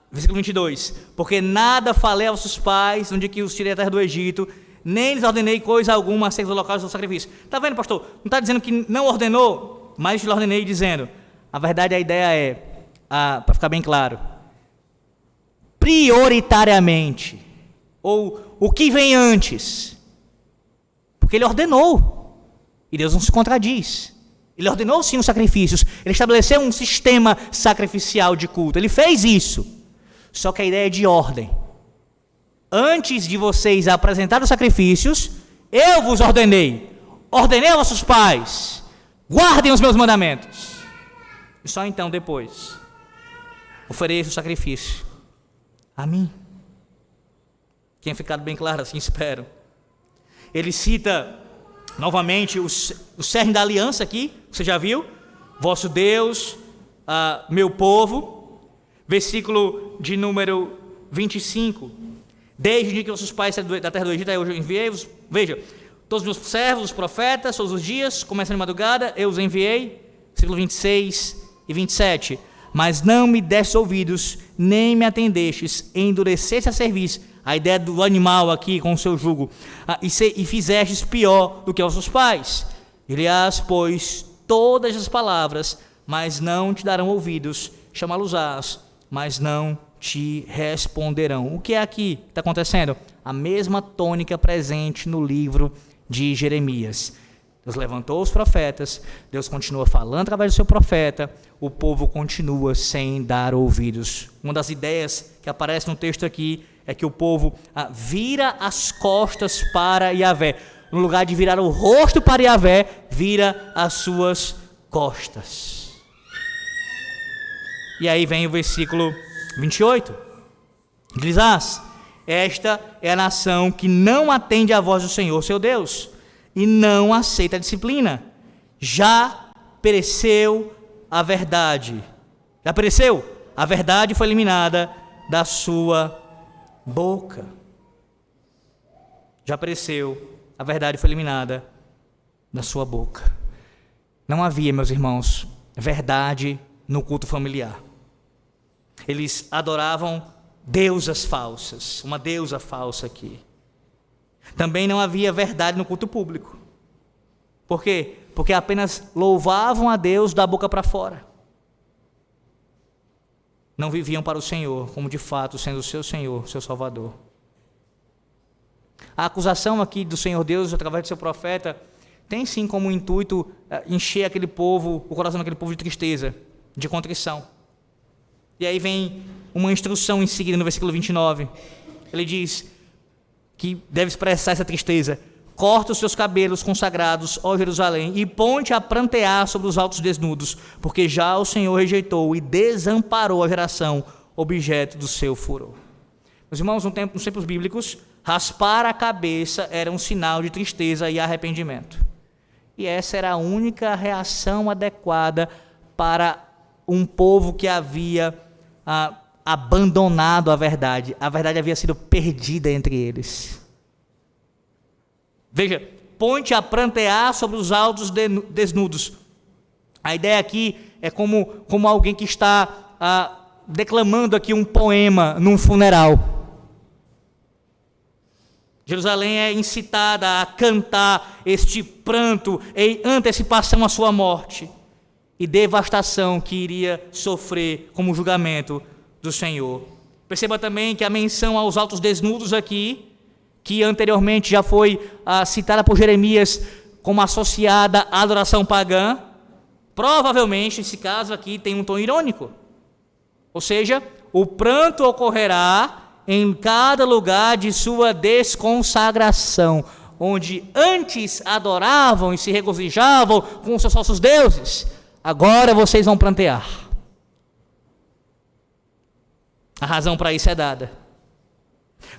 versículo 22, porque nada falei aos vossos pais, no dia que os tirei da terra do Egito, nem lhes ordenei coisa alguma acerca dos locais do sacrifício. Está vendo, pastor? Não está dizendo que não ordenou, mas lhe ordenei dizendo. A verdade, a ideia é, para ficar bem claro, prioritariamente, ou o que vem antes, porque ele ordenou. E Deus não se contradiz. Ele ordenou sim os sacrifícios. Ele estabeleceu um sistema sacrificial de culto. Ele fez isso. Só que a ideia é de ordem. Antes de vocês apresentarem os sacrifícios, eu vos ordenei. Ordenei aos vossos pais. Guardem os meus mandamentos. E só então, depois, ofereço o sacrifício a mim. Tenha ficado bem claro assim, espero. Ele cita novamente o cerne da aliança aqui, você já viu? Vosso Deus, meu povo. Versículo de número 25. Desde o dia que vossos pais saíram da terra do Egito, eu enviei-vos. Veja, todos os meus servos, os profetas, todos os dias, começando de madrugada, eu os enviei. versículo 26 e 27. Mas não me destes ouvidos, nem me atendestes, endureceste a cerviz, a ideia do animal aqui com o seu jugo, e fizestes pior do que aos seus pais. Dirás, pois, todas as palavras, mas não te darão ouvidos, chamá-los-ás, mas não te responderão. O que é aqui que está acontecendo? A mesma tônica presente no livro de Jeremias. Deus levantou os profetas, Deus continua falando através do seu profeta, o povo continua sem dar ouvidos. Uma das ideias que aparece no texto aqui é que o povo vira as costas para Yahvé. No lugar de virar o rosto para Yahvé, vira as suas costas. E aí vem o versículo 28. Diz: esta é a nação que não atende à voz do Senhor, seu Deus, e não aceita a disciplina. Já pereceu a verdade. Já pereceu? A verdade foi eliminada da sua boca. Já pereceu. A verdade foi eliminada da sua boca. Não havia, meus irmãos, verdade no culto familiar. Eles adoravam deusas falsas, uma deusa falsa aqui. Também não havia verdade no culto público. Por quê? Porque apenas louvavam a Deus da boca para fora. Não viviam para o Senhor, como de fato sendo o seu Senhor, seu Salvador. A acusação aqui do Senhor Deus, através do seu profeta, tem sim como intuito encher aquele povo, o coração daquele povo de tristeza, de contrição. E aí vem uma instrução em seguida no versículo 29. Ele diz que deve expressar essa tristeza: corta os seus cabelos consagrados, ó Jerusalém, e ponte a prantear sobre os altos desnudos, porque já o Senhor rejeitou e desamparou a geração, objeto do seu furor. Meus irmãos, nos tempos bíblicos, raspar a cabeça era um sinal de tristeza e arrependimento. E essa era a única reação adequada para um povo que havia abandonado a verdade. A verdade havia sido perdida entre eles. Veja, ponte a prantear sobre os altos desnudos. A ideia aqui é como alguém que está declamando aqui um poema num funeral. Jerusalém é incitada a cantar este pranto em antecipação à sua morte e devastação que iria sofrer como julgamento do Senhor. Perceba também que a menção aos altos desnudos aqui, que anteriormente já foi citada por Jeremias como associada à adoração pagã, provavelmente esse caso aqui tem um tom irônico. Ou seja, o pranto ocorrerá em cada lugar de sua desconsagração, onde antes adoravam e se regozijavam com seus falsos deuses, agora vocês vão prantear. A razão para isso é dada,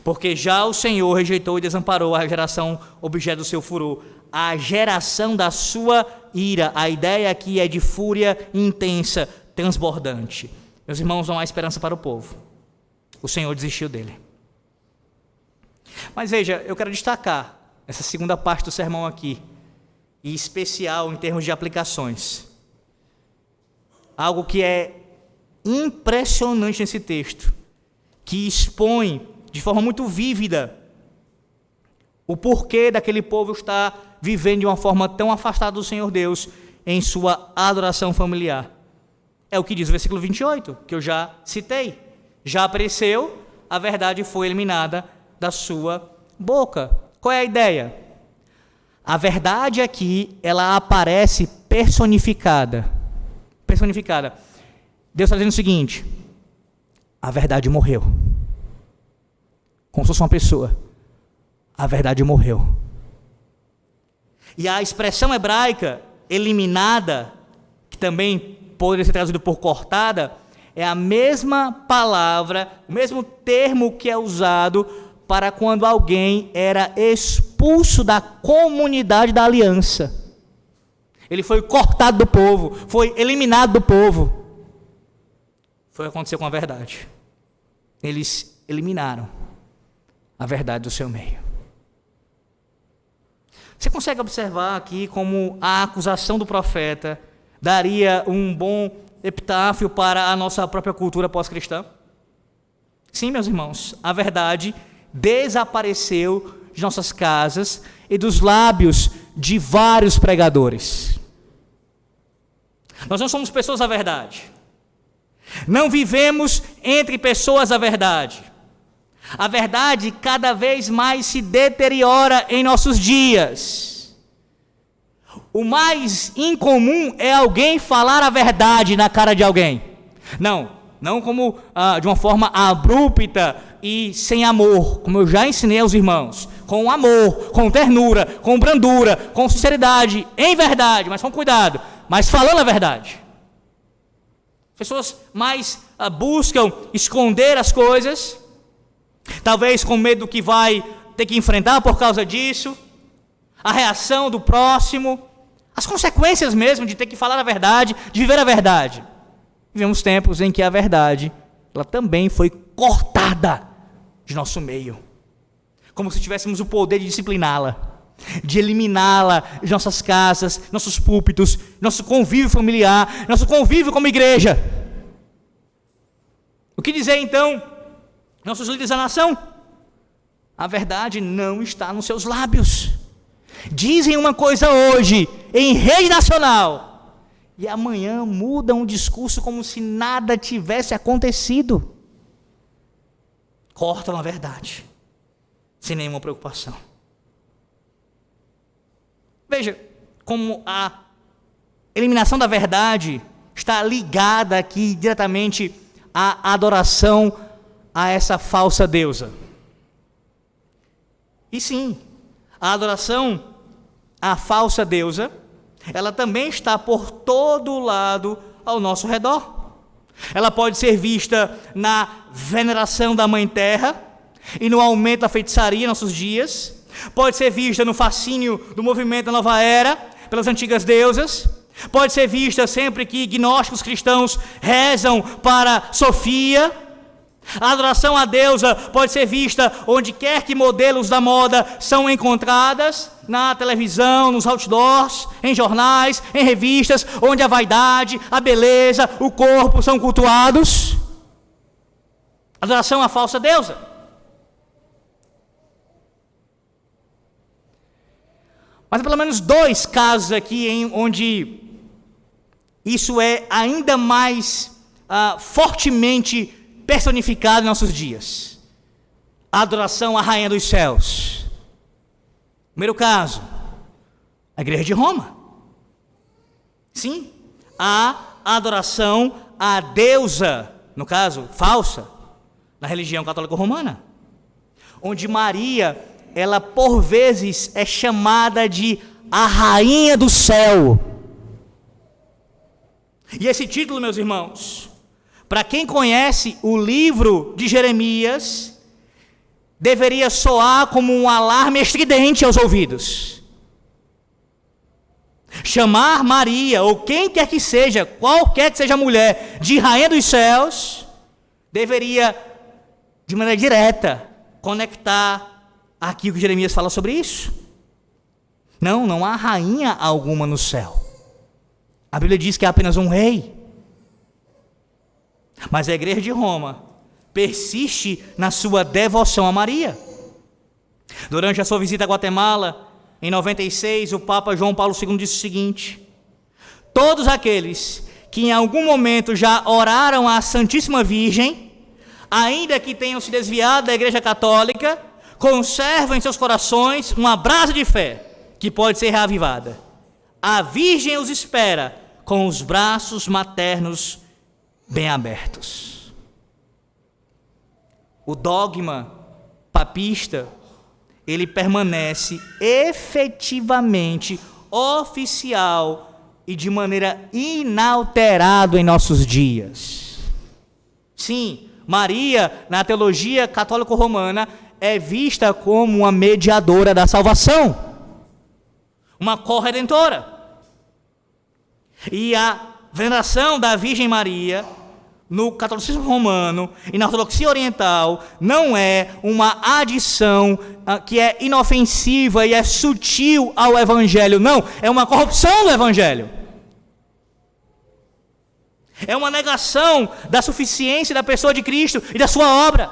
porque já o Senhor rejeitou e desamparou a geração objeto do seu furor, a geração da sua ira. A ideia aqui é de fúria intensa, transbordante. Meus irmãos, não há esperança para o povo. O Senhor desistiu dele. Mas veja, eu quero destacar essa segunda parte do sermão aqui, e especial em termos de aplicações. Algo que é impressionante nesse texto, que expõe de forma muito vívida o porquê daquele povo estar vivendo de uma forma tão afastada do Senhor Deus em sua adoração familiar. É o que diz o versículo 28, que eu já citei. Já apareceu, a verdade foi eliminada da sua boca. Qual é a ideia? A verdade aqui, ela aparece personificada. Personificada. Deus está dizendo o seguinte: a verdade morreu. Como se fosse uma pessoa. A verdade morreu. E a expressão hebraica eliminada, que também poderia ser traduzido por cortada, é a mesma palavra, o mesmo termo que é usado para quando alguém era expulso da comunidade da aliança. Ele foi cortado do povo, foi eliminado do povo. Foi o que aconteceu com a verdade. Eles eliminaram a verdade do seu meio. Você consegue observar aqui como a acusação do profeta daria um bom epitáfio para a nossa própria cultura pós-cristã? Sim, meus irmãos, a verdade desapareceu de nossas casas e dos lábios de vários pregadores. Nós não somos pessoas da verdade. Não vivemos entre pessoas da verdade. A verdade cada vez mais se deteriora em nossos dias. O mais incomum é alguém falar a verdade na cara de alguém. Não como de uma forma abrupta e sem amor, como eu já ensinei aos irmãos. Com amor, com ternura, com brandura, com sinceridade, em verdade, mas com cuidado, mas falando a verdade. Pessoas mais buscam esconder as coisas, talvez com medo do que vai ter que enfrentar por causa disso, a reação do próximo, as consequências mesmo de ter que falar a verdade, de viver a verdade. Vivemos tempos em que a verdade, ela também foi cortada de nosso meio, como se tivéssemos o poder de discipliná-la, de eliminá-la de nossas casas, nossos púlpitos, nosso convívio familiar, nosso convívio como igreja. O que dizer então, nossos líderes da nação? A verdade não está nos seus lábios. Dizem uma coisa hoje, em rede nacional, e amanhã mudam o discurso como se nada tivesse acontecido. Cortam a verdade, sem nenhuma preocupação. Veja como a eliminação da verdade está ligada aqui diretamente à adoração a essa falsa deusa. E sim, a adoração à falsa deusa, ela também está por todo lado ao nosso redor. Ela pode ser vista na veneração da Mãe Terra e no aumento da feitiçaria em nossos dias. Pode ser vista no fascínio do movimento da Nova Era pelas antigas deusas. Pode ser vista sempre que gnósticos cristãos rezam para Sofia. A adoração à deusa pode ser vista onde quer que modelos da moda são encontradas, na televisão, nos outdoors, em jornais, em revistas, onde a vaidade, a beleza, o corpo são cultuados. Adoração à falsa deusa. Mas há pelo menos 2 casos aqui onde isso é ainda mais fortemente personificado em nossos dias. A adoração à Rainha dos Céus. Primeiro caso, a Igreja de Roma. Sim, a adoração à deusa, no caso, falsa, na religião católica romana. Onde Maria, ela por vezes é chamada de a Rainha do Céu. E esse título, meus irmãos, para quem conhece o livro de Jeremias, deveria soar como um alarme estridente aos ouvidos. Chamar Maria, ou quem quer que seja, qualquer que seja a mulher, de Rainha dos Céus, deveria, de maneira direta, conectar aqui o que Jeremias fala sobre isso. Não há rainha alguma no céu. A Bíblia diz que há apenas um rei. Mas a Igreja de Roma persiste na sua devoção a Maria. Durante a sua visita a Guatemala, em 96, o Papa João Paulo II disse o seguinte: todos aqueles que em algum momento já oraram à Santíssima Virgem, ainda que tenham se desviado da Igreja Católica, conservam em seus corações uma brasa de fé que pode ser reavivada. A Virgem os espera com os braços maternos bem abertos. O dogma papista, ele permanece efetivamente oficial e de maneira inalterada em nossos dias. Sim, Maria, na teologia católico-romana, é vista como uma mediadora da salvação, uma corredentora. E a veneração da Virgem Maria, no catolicismo romano e na ortodoxia oriental, não é uma adição que é inofensiva e é sutil ao Evangelho. Não, é uma corrupção do Evangelho. É uma negação da suficiência da pessoa de Cristo e da sua obra.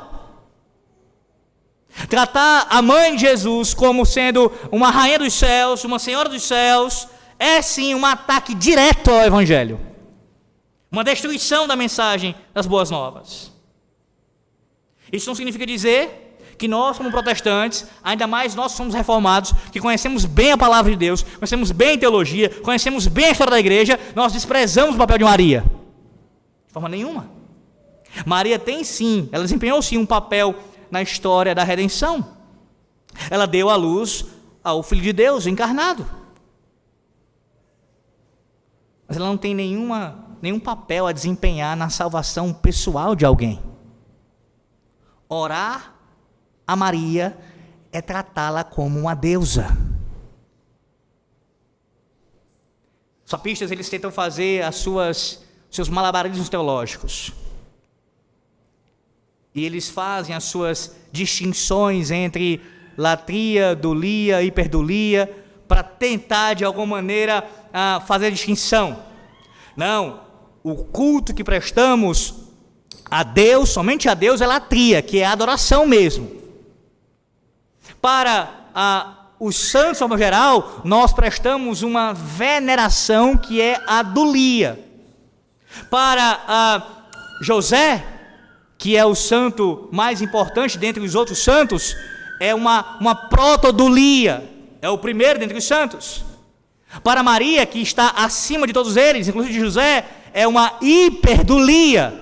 Tratar a mãe de Jesus como sendo uma rainha dos céus, uma senhora dos céus, é sim um ataque direto ao Evangelho. Uma destruição da mensagem das boas novas. Isso não significa dizer que nós, como protestantes, ainda mais nós somos reformados, que conhecemos bem a palavra de Deus, conhecemos bem a teologia, conhecemos bem a história da igreja, nós desprezamos o papel de Maria. De forma nenhuma. Maria tem sim, ela desempenhou sim um papel na história da redenção. Ela deu à luz ao Filho de Deus encarnado. Mas ela não tem nenhum papel a desempenhar na salvação pessoal de alguém. Orar a Maria é tratá-la como uma deusa. Os papistas, eles tentam fazer seus malabarismos teológicos. E eles fazem as suas distinções entre latria, dulia, hiperdulia, para tentar de alguma maneira fazer a distinção. Não, o culto que prestamos a Deus, somente a Deus, é latria, que é a adoração mesmo. Para os santos, no geral, nós prestamos uma veneração que é a dulia. Para José, que é o santo mais importante dentre os outros santos, é uma protodulia, é o primeiro dentre os santos. Para Maria, que está acima de todos eles, inclusive de José, é uma hiperdulia.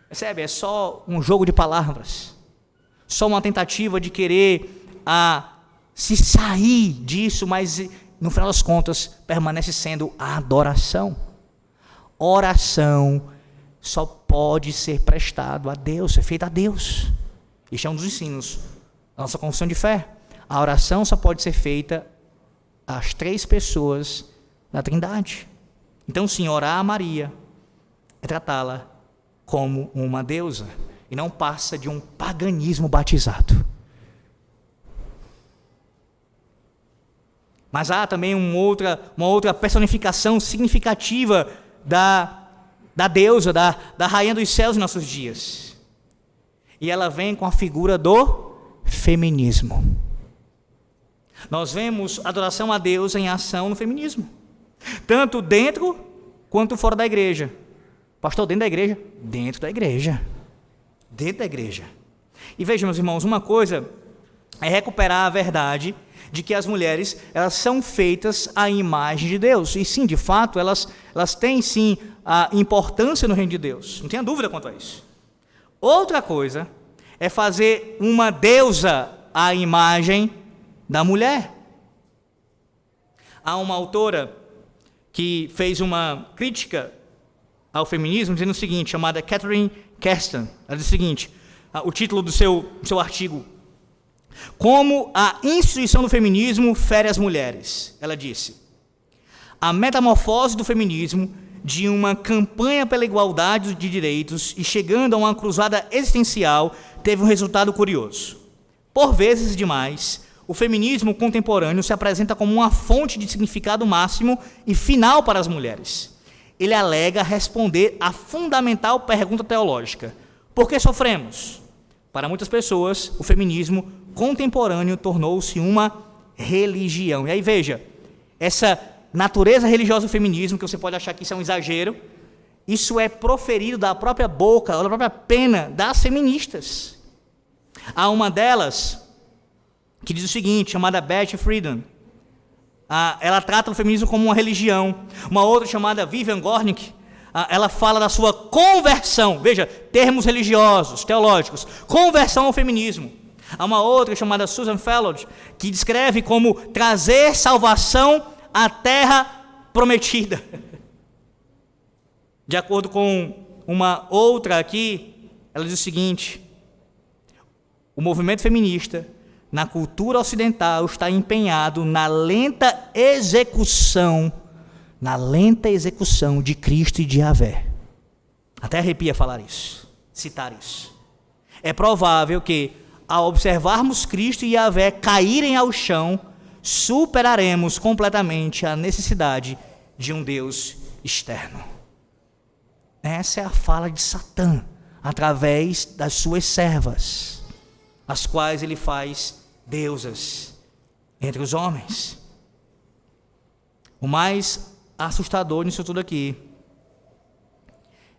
Percebe? É só um jogo de palavras. Só uma tentativa de querer se sair disso, mas no final das contas permanece sendo a adoração. Oração só pode ser prestado a Deus, é feita a Deus. Este é um dos ensinos da nossa confissão de fé. A oração só pode ser feita às 3 pessoas da Trindade. Então sim, orar a Maria é tratá-la como uma deusa. E não passa de um paganismo batizado. Mas há também uma outra personificação significativa da deusa, da rainha dos céus em nossos dias. E ela vem com a figura do feminismo. Nós vemos adoração a Deus em ação no feminismo. Tanto dentro quanto fora da igreja. Pastor, dentro da igreja? Dentro da igreja. Dentro da igreja. E vejam, meus irmãos, uma coisa é recuperar a verdade de que as mulheres, elas são feitas à imagem de Deus. E sim, de fato, elas têm sim a importância no reino de Deus. Não tenha dúvida quanto a isso. Outra coisa é fazer uma deusa à imagem da mulher. Há uma autora que fez uma crítica ao feminismo, dizendo o seguinte, chamada Catherine Kerstan. Ela diz o seguinte, o título do seu artigo: Como a instituição do feminismo fere as mulheres. Ela disse: a metamorfose do feminismo, de uma campanha pela igualdade de direitos e chegando a uma cruzada existencial, teve um resultado curioso. Por vezes demais, o feminismo contemporâneo se apresenta como uma fonte de significado máximo e final para as mulheres. Ele alega responder à fundamental pergunta teológica: por que sofremos? Para muitas pessoas, o feminismo contemporâneo tornou-se uma religião. E aí veja, essa natureza religiosa do feminismo, que você pode achar que isso é um exagero, isso é proferido da própria boca, ou da própria pena das feministas. Há uma delas que diz o seguinte, chamada Beth Friedan. Ela trata o feminismo como uma religião. Uma outra chamada Vivian Gornick, ela fala da sua conversão. Veja, termos religiosos, teológicos. Conversão ao feminismo. Há uma outra chamada Susan Fellowes, que descreve como trazer salvação à terra prometida. De acordo com uma outra aqui, ela diz o seguinte: o movimento feminista na cultura ocidental está empenhado na lenta execução de Cristo e de Yahvé. Até arrepia falar isso, citar isso. É provável que, ao observarmos Cristo e Yahvé caírem ao chão, superaremos completamente a necessidade de um Deus externo. Essa é a fala de Satã, através das suas servas, as quais ele faz deusas entre os homens. O mais assustador nisso tudo aqui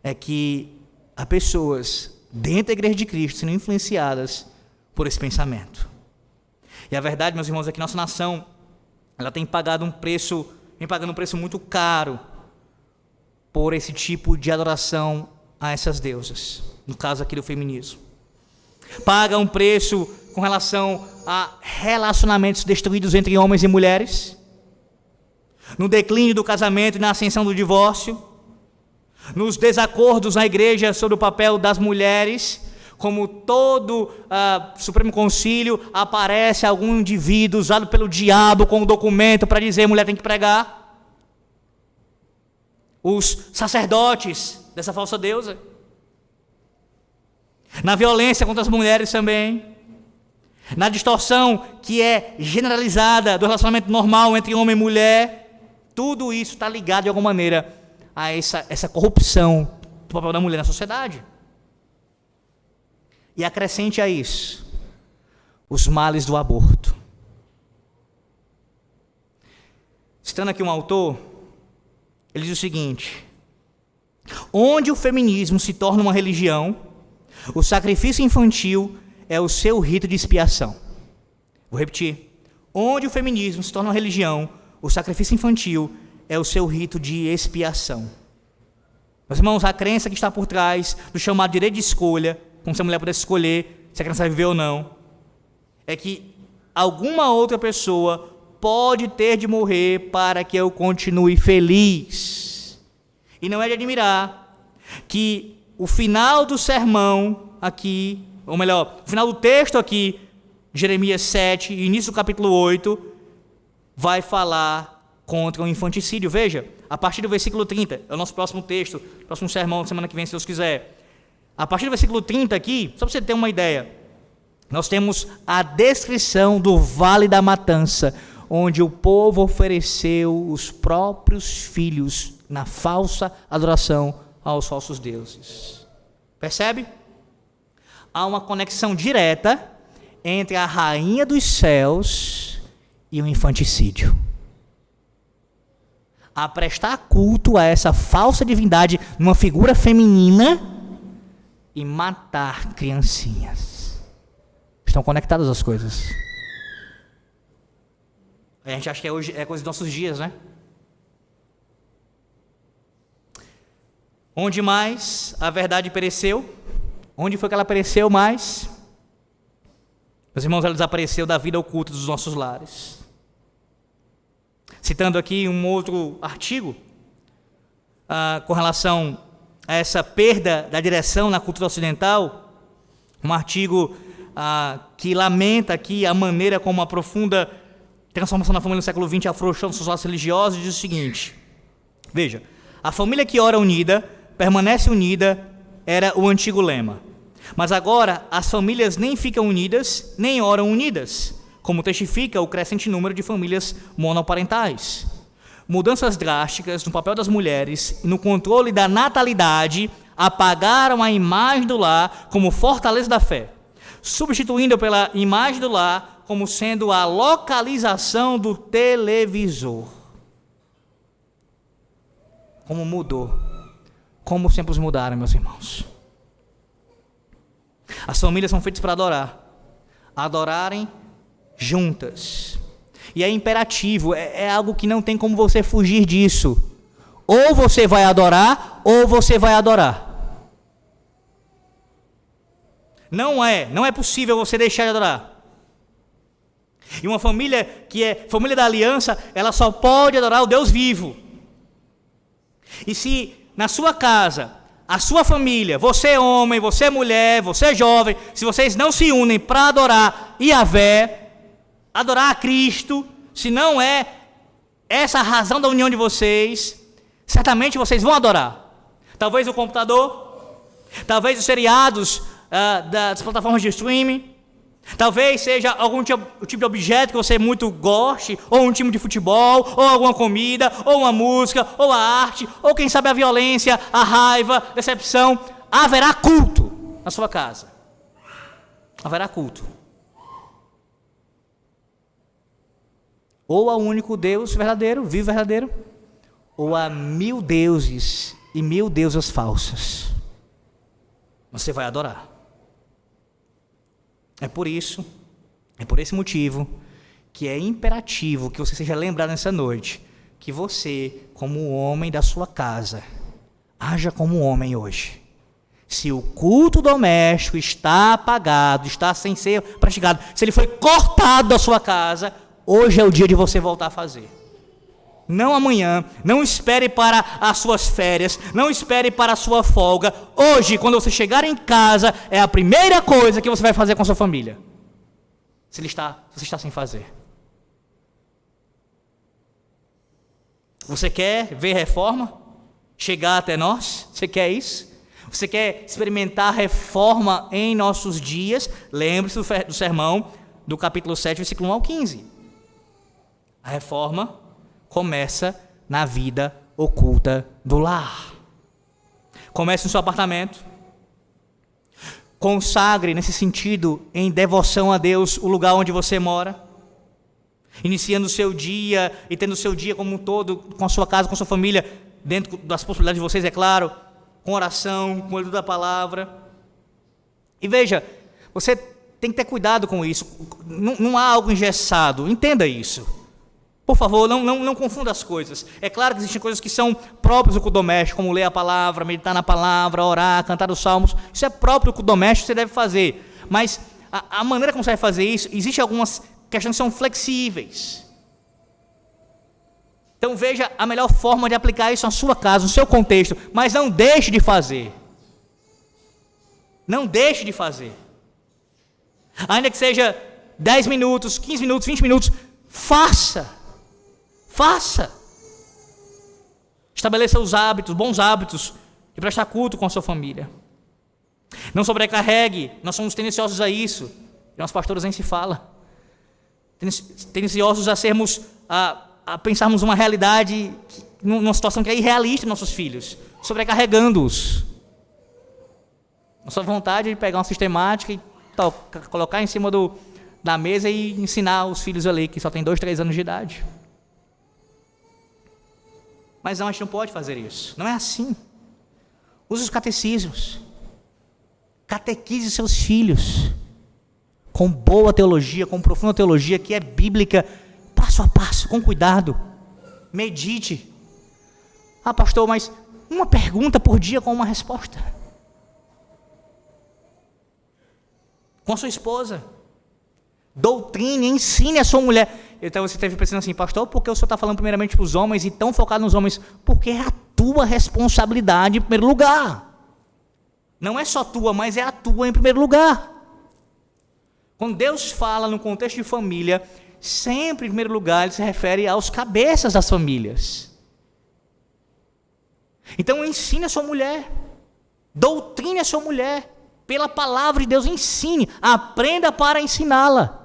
é que há pessoas dentro da igreja de Cristo sendo influenciadas por esse pensamento. E a verdade, meus irmãos, é que nossa nação, ela vem pagando um preço muito caro por esse tipo de adoração a essas deusas, no caso aqui do feminismo. Paga um preço com relação a relacionamentos destruídos entre homens e mulheres, no declínio do casamento e na ascensão do divórcio, nos desacordos na igreja sobre o papel das mulheres. Como todo Supremo Concílio, aparece algum indivíduo usado pelo diabo com um documento para dizer: mulher tem que pregar. Os sacerdotes dessa falsa deusa. Na violência contra as mulheres também. Na distorção que é generalizada do relacionamento normal entre homem e mulher. Tudo isso está ligado de alguma maneira a essa corrupção do papel da mulher na sociedade. E acrescente a isso os males do aborto. Citando aqui um autor, ele diz o seguinte: onde o feminismo se torna uma religião, o sacrifício infantil é o seu rito de expiação. Vou repetir. Onde o feminismo se torna uma religião, o sacrifício infantil é o seu rito de expiação. Meus irmãos, a crença que está por trás do chamado direito de escolha, como se a mulher pudesse escolher se a criança vai viver ou não, é que alguma outra pessoa pode ter de morrer para que eu continue feliz. E não é de admirar que o final do sermão aqui, ou melhor, o final do texto aqui, Jeremias 7, início do capítulo 8, vai falar contra o infanticídio. Veja, a partir do versículo 30, é o nosso próximo texto, próximo sermão, semana que vem, se Deus quiser. A partir do versículo 30 aqui, só para você ter uma ideia, nós temos a descrição do Vale da Matança, onde o povo ofereceu os próprios filhos na falsa adoração aos falsos deuses. Percebe? Há uma conexão direta entre a rainha dos céus e o infanticídio. A prestar culto a essa falsa divindade numa figura feminina e matar criancinhas. Estão conectadas as coisas. A gente acha que hoje é coisa dos nossos dias, né? Onde mais a verdade pereceu? Onde foi que ela pereceu mais? Meus irmãos, ela desapareceu da vida oculta dos nossos lares. Citando aqui um outro artigo com relação a essa perda da direção na cultura ocidental, um artigo que lamenta aqui a maneira como a profunda transformação da família no século XX afrouxou os seus laços religiosos, e diz o seguinte: veja, a família que ora unida, permanece unida, era o antigo lema. Mas agora as famílias nem ficam unidas, nem oram unidas, como testifica o crescente número de famílias monoparentais. Mudanças drásticas no papel das mulheres e no controle da natalidade apagaram a imagem do lar como fortaleza da fé, substituindo pela imagem do lar como sendo a localização do televisor. Como mudou. Como os tempos mudaram, meus irmãos. As famílias são feitas para adorarem juntas. E é imperativo, é algo que não tem como você fugir disso. Ou você vai adorar, ou você vai adorar. Não é possível você deixar de adorar. E uma família que é família da aliança, ela só pode adorar o Deus vivo. E se na sua casa, a sua família, você homem, você mulher, você jovem, se vocês não se unem para adorar Yahvé, adorar a Cristo, se não é essa a razão da união de vocês, certamente vocês vão adorar. Talvez o computador, talvez os seriados das plataformas de streaming, Talvez seja algum tipo de objeto que você muito goste, ou um time de futebol, ou alguma comida, ou uma música, ou a arte, ou quem sabe a violência, a raiva, a decepção. Haverá culto na sua casa. Haverá culto. Ou ao único Deus verdadeiro, vivo verdadeiro, ou a 1000 deuses e 1000 deusas falsas. Você vai adorar. É por esse motivo, que é imperativo que você seja lembrado nessa noite, que você, como homem da sua casa, haja como homem hoje. Se o culto doméstico está apagado, está sem ser praticado, se ele foi cortado da sua casa, hoje é o dia de você voltar a fazer. Não amanhã, não espere para as suas férias, não espere para a sua folga. Hoje, quando você chegar em casa, é a primeira coisa que você vai fazer com a sua família. Se você está sem fazer. Você quer ver reforma? Chegar até nós? Você quer isso? Você quer experimentar reforma em nossos dias? Lembre-se do sermão do capítulo 7, versículo 1 ao 15. A reforma começa na vida oculta do lar. Comece no seu apartamento. Consagre, nesse sentido, em devoção a Deus, o lugar onde você mora. Iniciando o seu dia e tendo o seu dia como um todo, com a sua casa, com a sua família, dentro das possibilidades de vocês, é claro, com oração, com o estudo da palavra. E veja, você tem que ter cuidado com isso. Não há algo engessado, entenda isso. Por favor, não confunda as coisas. É claro que existem coisas que são próprias do culto doméstico, como ler a palavra, meditar na palavra, orar, cantar os salmos. Isso é próprio do culto doméstico, você deve fazer. Mas a maneira como você vai fazer isso, existem algumas questões que são flexíveis. Então veja a melhor forma de aplicar isso na sua casa, no seu contexto. Mas não deixe de fazer. Não deixe de fazer. Ainda que seja 10 minutos, 15 minutos, 20 minutos, faça. Faça. Estabeleça os hábitos, bons hábitos, de prestar culto com a sua família. Não sobrecarregue, nós somos tendenciosos a isso. E nós pastores nem se fala. Tendenciosos a sermos, a pensarmos uma realidade, numa situação que é irrealista em nossos filhos, sobrecarregando-os. Nossa vontade é de pegar uma sistemática e colocar em cima da mesa e ensinar os filhos ali, que só tem 2, 3 anos de idade. Mas não, a gente não pode fazer isso. Não é assim. Use os catecismos. Catequize seus filhos. Com boa teologia, com profunda teologia, que é bíblica, passo a passo, com cuidado. Medite. Ah, pastor, mas uma pergunta por dia com uma resposta. Com a sua esposa. Doutrine, ensine a sua mulher. Então você esteve pensando assim, pastor, por que o senhor está falando primeiramente para os homens e tão focado nos homens? Porque é a tua responsabilidade em primeiro lugar. Não é só tua, mas é a tua em primeiro lugar. Quando Deus fala no contexto de família, sempre em primeiro lugar ele se refere aos cabeças das famílias. Então ensine a sua mulher. Doutrine a sua mulher. Pela palavra de Deus, ensine. Aprenda para ensiná-la.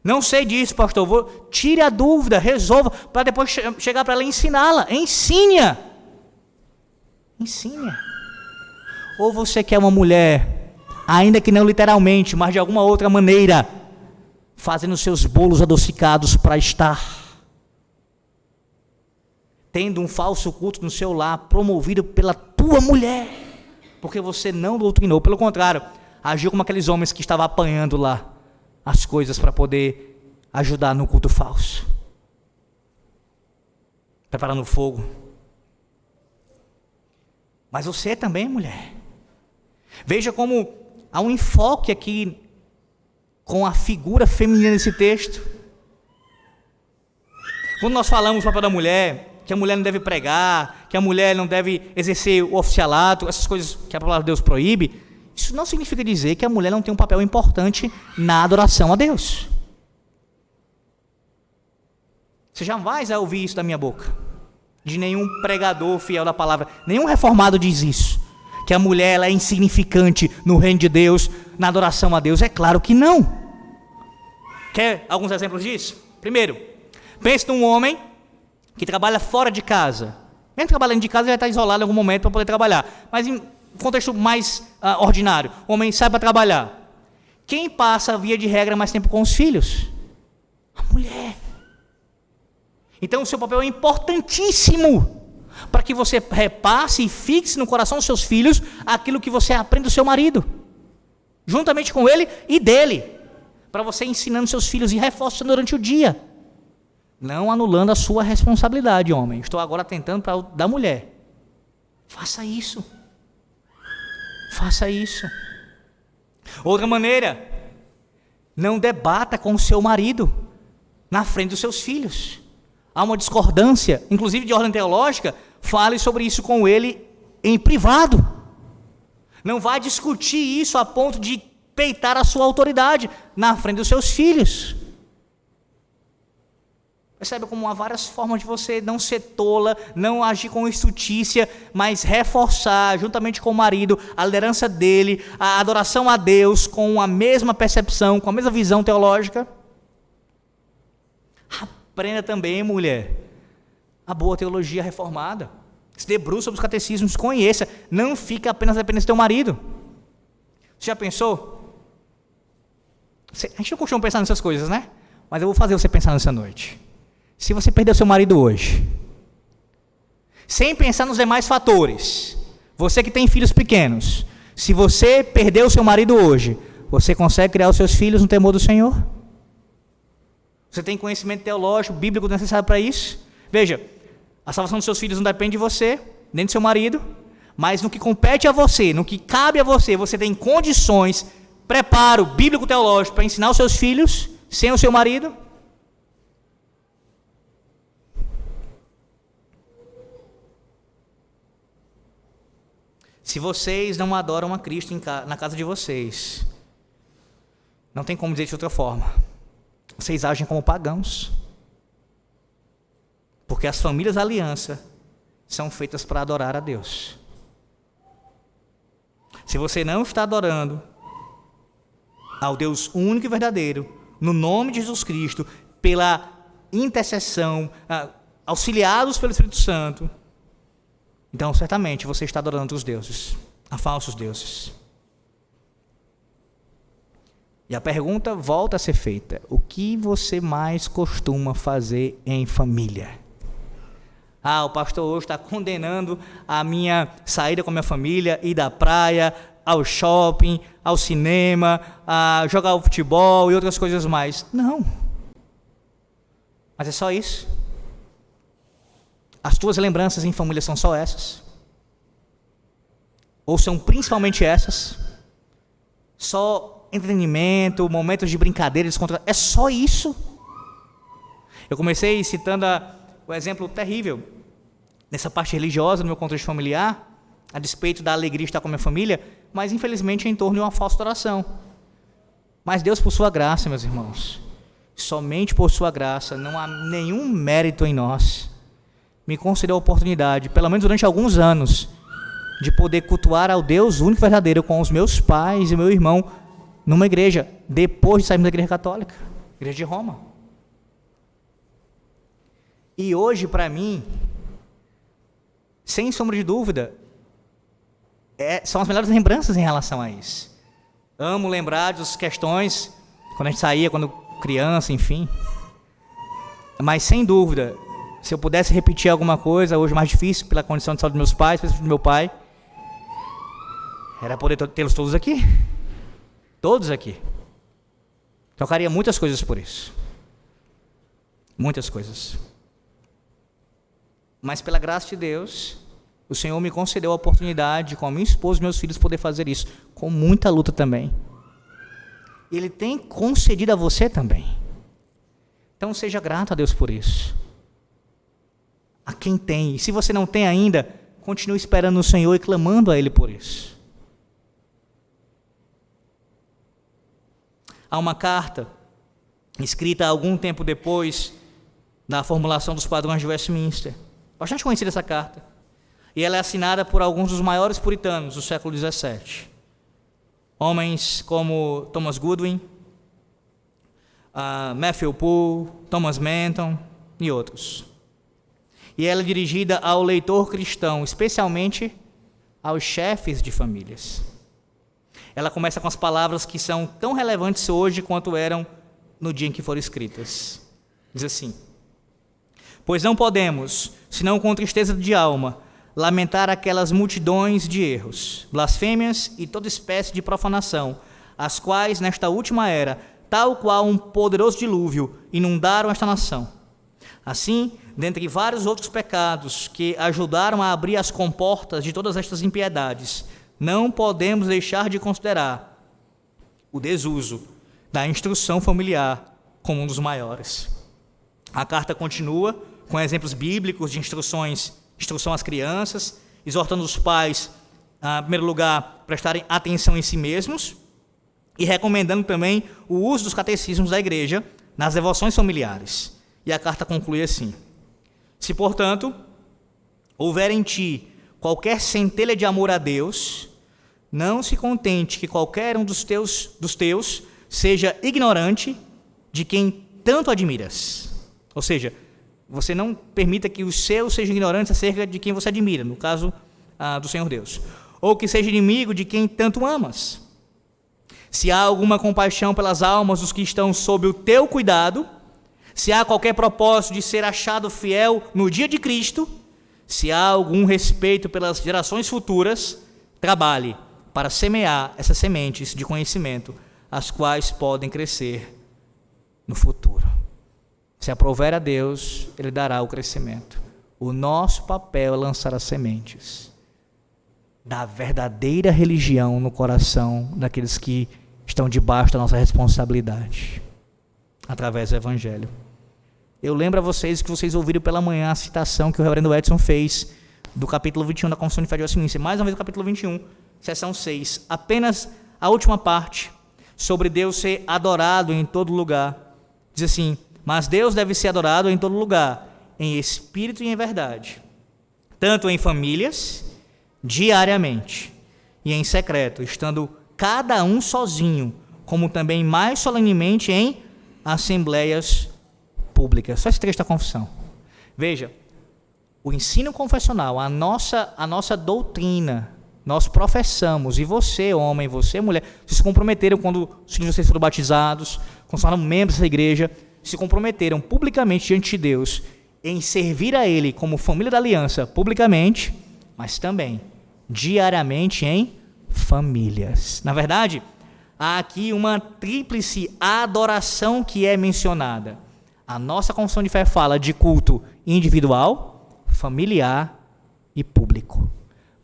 Não sei disso, pastor. Tire a dúvida, resolva, para depois chegar para ela e ensiná-la. Ensine-a. Ensine-a. Ou você quer uma mulher, ainda que não literalmente, mas de alguma outra maneira, fazendo seus bolos adocicados para estar, tendo um falso culto no seu lar, promovido pela tua mulher, porque você não doutrinou. Pelo contrário, agiu como aqueles homens que estavam apanhando lá as coisas para poder ajudar no culto falso, preparando o fogo. Mas você também, mulher. Veja como há um enfoque aqui com a figura feminina nesse texto. Quando nós falamos para a mulher, que a mulher não deve pregar, que a mulher não deve exercer o oficialato, essas coisas que a palavra de Deus proíbe, isso não significa dizer que a mulher não tem um papel importante na adoração a Deus. Você jamais vai ouvir isso da minha boca, de nenhum pregador fiel da palavra. Nenhum reformado diz isso, que a mulher ela é insignificante no reino de Deus, na adoração a Deus? É claro que não. Quer alguns exemplos disso? Primeiro, pense num homem que trabalha fora de casa. Mesmo trabalhando de casa, ele vai estar isolado em algum momento para poder trabalhar. Mas em contexto mais ordinário, o homem sai para trabalhar. Quem passa, via de regra, mais tempo com os filhos? A mulher. Então, o seu papel é importantíssimo para que você repasse e fixe no coração dos seus filhos aquilo que você aprende do seu marido, juntamente com ele e dele, para você ensinando seus filhos e reforçando durante o dia, não anulando a sua responsabilidade, homem. Estou agora tentando para da mulher. Faça isso. Faça isso. Outra maneira, não debata com o seu marido na frente dos seus filhos. Há uma discordância, inclusive de ordem teológica, fale sobre isso com ele em privado. Não vá discutir isso a ponto de peitar a sua autoridade na frente dos seus filhos. Percebe como há várias formas de você não ser tola, não agir com estutícia, mas reforçar, juntamente com o marido, a liderança dele, a adoração a Deus, com a mesma percepção, com a mesma visão teológica. Aprenda também, mulher, a boa teologia reformada. Se debruça sobre os catecismos, conheça. Não fica apenas dependendo do teu marido. Você já pensou? A gente não costuma pensar nessas coisas, né? Mas eu vou fazer você pensar nessa noite. Se você perdeu seu marido hoje, sem pensar nos demais fatores, você que tem filhos pequenos, se você perdeu seu marido hoje, você consegue criar os seus filhos no temor do Senhor? Você tem conhecimento teológico, bíblico necessário para isso? Veja, a salvação dos seus filhos não depende de você, nem do seu marido, mas no que compete a você, no que cabe a você, você tem condições, preparo bíblico teológico para ensinar os seus filhos, sem o seu marido? Se vocês não adoram a Cristo na casa de vocês, não tem como dizer de outra forma, vocês agem como pagãos, porque as famílias da aliança são feitas para adorar a Deus. Se você não está adorando ao Deus único e verdadeiro, no nome de Jesus Cristo, pela intercessão, auxiliados pelo Espírito Santo, então certamente você está adorando outros deuses, a falsos deuses. E a pergunta volta a ser feita: o que você mais costuma fazer em família? O pastor hoje está condenando a minha saída com a minha família, ir da praia, ao shopping, ao cinema, a jogar o futebol e outras coisas mais. Não. Mas é só isso? As tuas lembranças em família são só essas? Ou são principalmente essas? Só entretenimento, momentos de brincadeira, descontração? É só isso? Eu comecei citando o exemplo terrível nessa parte religiosa, no meu contexto familiar, a despeito da alegria de estar com a minha família, mas infelizmente em torno de uma falsa oração. Mas Deus, por sua graça, meus irmãos, somente por sua graça, não há nenhum mérito em nós, me concedeu a oportunidade, pelo menos durante alguns anos, de poder cultuar ao Deus único e verdadeiro com os meus pais e meu irmão numa igreja, depois de sairmos da igreja católica, igreja de Roma. E hoje, para mim, sem sombra de dúvida, são as melhores lembranças em relação a isso. Amo lembrar das questões, quando a gente saía, quando criança, enfim. Mas, sem dúvida, se eu pudesse repetir alguma coisa, hoje mais difícil, pela condição de saúde dos meus pais, principalmente do meu pai, era poder tê-los todos aqui. Todos aqui. Trocaria muitas coisas por isso. Muitas coisas. Mas pela graça de Deus, o Senhor me concedeu a oportunidade, com a minha esposa e meus filhos, poder fazer isso, com muita luta também. Ele tem concedido a você também. Então seja grato a Deus por isso. A quem tem. E se você não tem ainda, continue esperando no Senhor e clamando a Ele por isso. Há uma carta escrita algum tempo depois da formulação dos padrões de Westminster. Bastante conhecida essa carta. E ela é assinada por alguns dos maiores puritanos do século XVII. Homens como Thomas Goodwin, Matthew Poole, Thomas Manton e outros. E ela é dirigida ao leitor cristão, especialmente aos chefes de famílias. Ela começa com as palavras que são tão relevantes hoje quanto eram no dia em que foram escritas. Diz assim: pois não podemos, senão com tristeza de alma, lamentar aquelas multidões de erros, blasfêmias e toda espécie de profanação, as quais, nesta última era, tal qual um poderoso dilúvio, inundaram esta nação. Assim, dentre vários outros pecados que ajudaram a abrir as comportas de todas estas impiedades, não podemos deixar de considerar o desuso da instrução familiar como um dos maiores. A carta continua com exemplos bíblicos de instrução às crianças, exortando os pais, em primeiro lugar, prestarem atenção em si mesmos e recomendando também o uso dos catecismos da igreja nas devoções familiares. E a carta conclui assim: se, portanto, houver em ti qualquer centelha de amor a Deus, não se contente que qualquer um dos teus seja ignorante de quem tanto admiras. Ou seja, você não permita que os seus sejam ignorantes acerca de quem você admira, no caso do Senhor Deus. Ou que seja inimigo de quem tanto amas. Se há alguma compaixão pelas almas dos que estão sob o teu cuidado, se há qualquer propósito de ser achado fiel no dia de Cristo, se há algum respeito pelas gerações futuras, trabalhe para semear essas sementes de conhecimento, as quais podem crescer no futuro. Se aprouver a Deus, Ele dará o crescimento. O nosso papel é lançar as sementes da verdadeira religião no coração daqueles que estão debaixo da nossa responsabilidade, através do Evangelho. Eu lembro a vocês que vocês ouviram pela manhã a citação que o reverendo Edson fez do capítulo 21 da Confissão de Fé de Westminster, mais uma vez o capítulo 21, seção 6, apenas a última parte, sobre Deus ser adorado em todo lugar. Diz assim: mas Deus deve ser adorado em todo lugar, em espírito e em verdade, tanto em famílias, diariamente, e em secreto, estando cada um sozinho, como também mais solenemente em assembleias públicas. Só esse trecho da confissão. Veja, o ensino confessional, a nossa doutrina, nós professamos, e você, homem, você, mulher, se comprometeram quando vocês foram batizados, quando se tornaram membros dessa igreja, se comprometeram publicamente diante de Deus em servir a Ele como família da aliança, publicamente, mas também diariamente em famílias. Na verdade, há aqui uma tríplice adoração que é mencionada. A nossa confissão de fé fala de culto individual, familiar e público.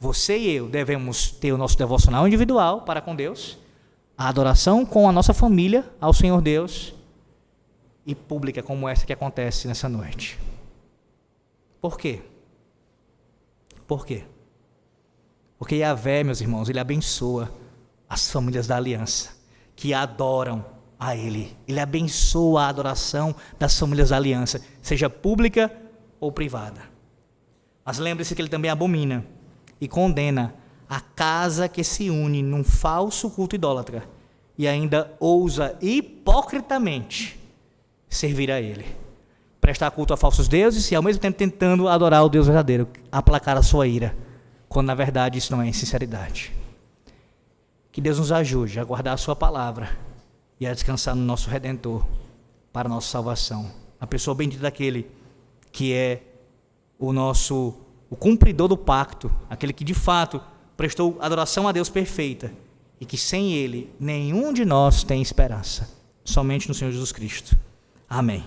Você e eu devemos ter o nosso devocional individual para com Deus, a adoração com a nossa família ao Senhor Deus, e pública como essa que acontece nessa noite. Por quê? Por quê? Porque Yahvé, meus irmãos, Ele abençoa as famílias da aliança, que adoram a Ele. Ele abençoa a adoração das famílias da aliança, seja pública ou privada. Mas lembre-se que Ele também abomina e condena a casa que se une num falso culto idólatra e ainda ousa hipocritamente servir a Ele, prestar culto a falsos deuses e ao mesmo tempo tentando adorar o Deus verdadeiro, aplacar a sua ira, quando na verdade isso não é sinceridade. Que Deus nos ajude a guardar a sua palavra e a descansar no nosso Redentor para a nossa salvação, a pessoa bendita daquele que é o cumpridor do pacto, aquele que de fato prestou adoração a Deus perfeita e que sem Ele nenhum de nós tem esperança, somente no Senhor Jesus Cristo. Amém.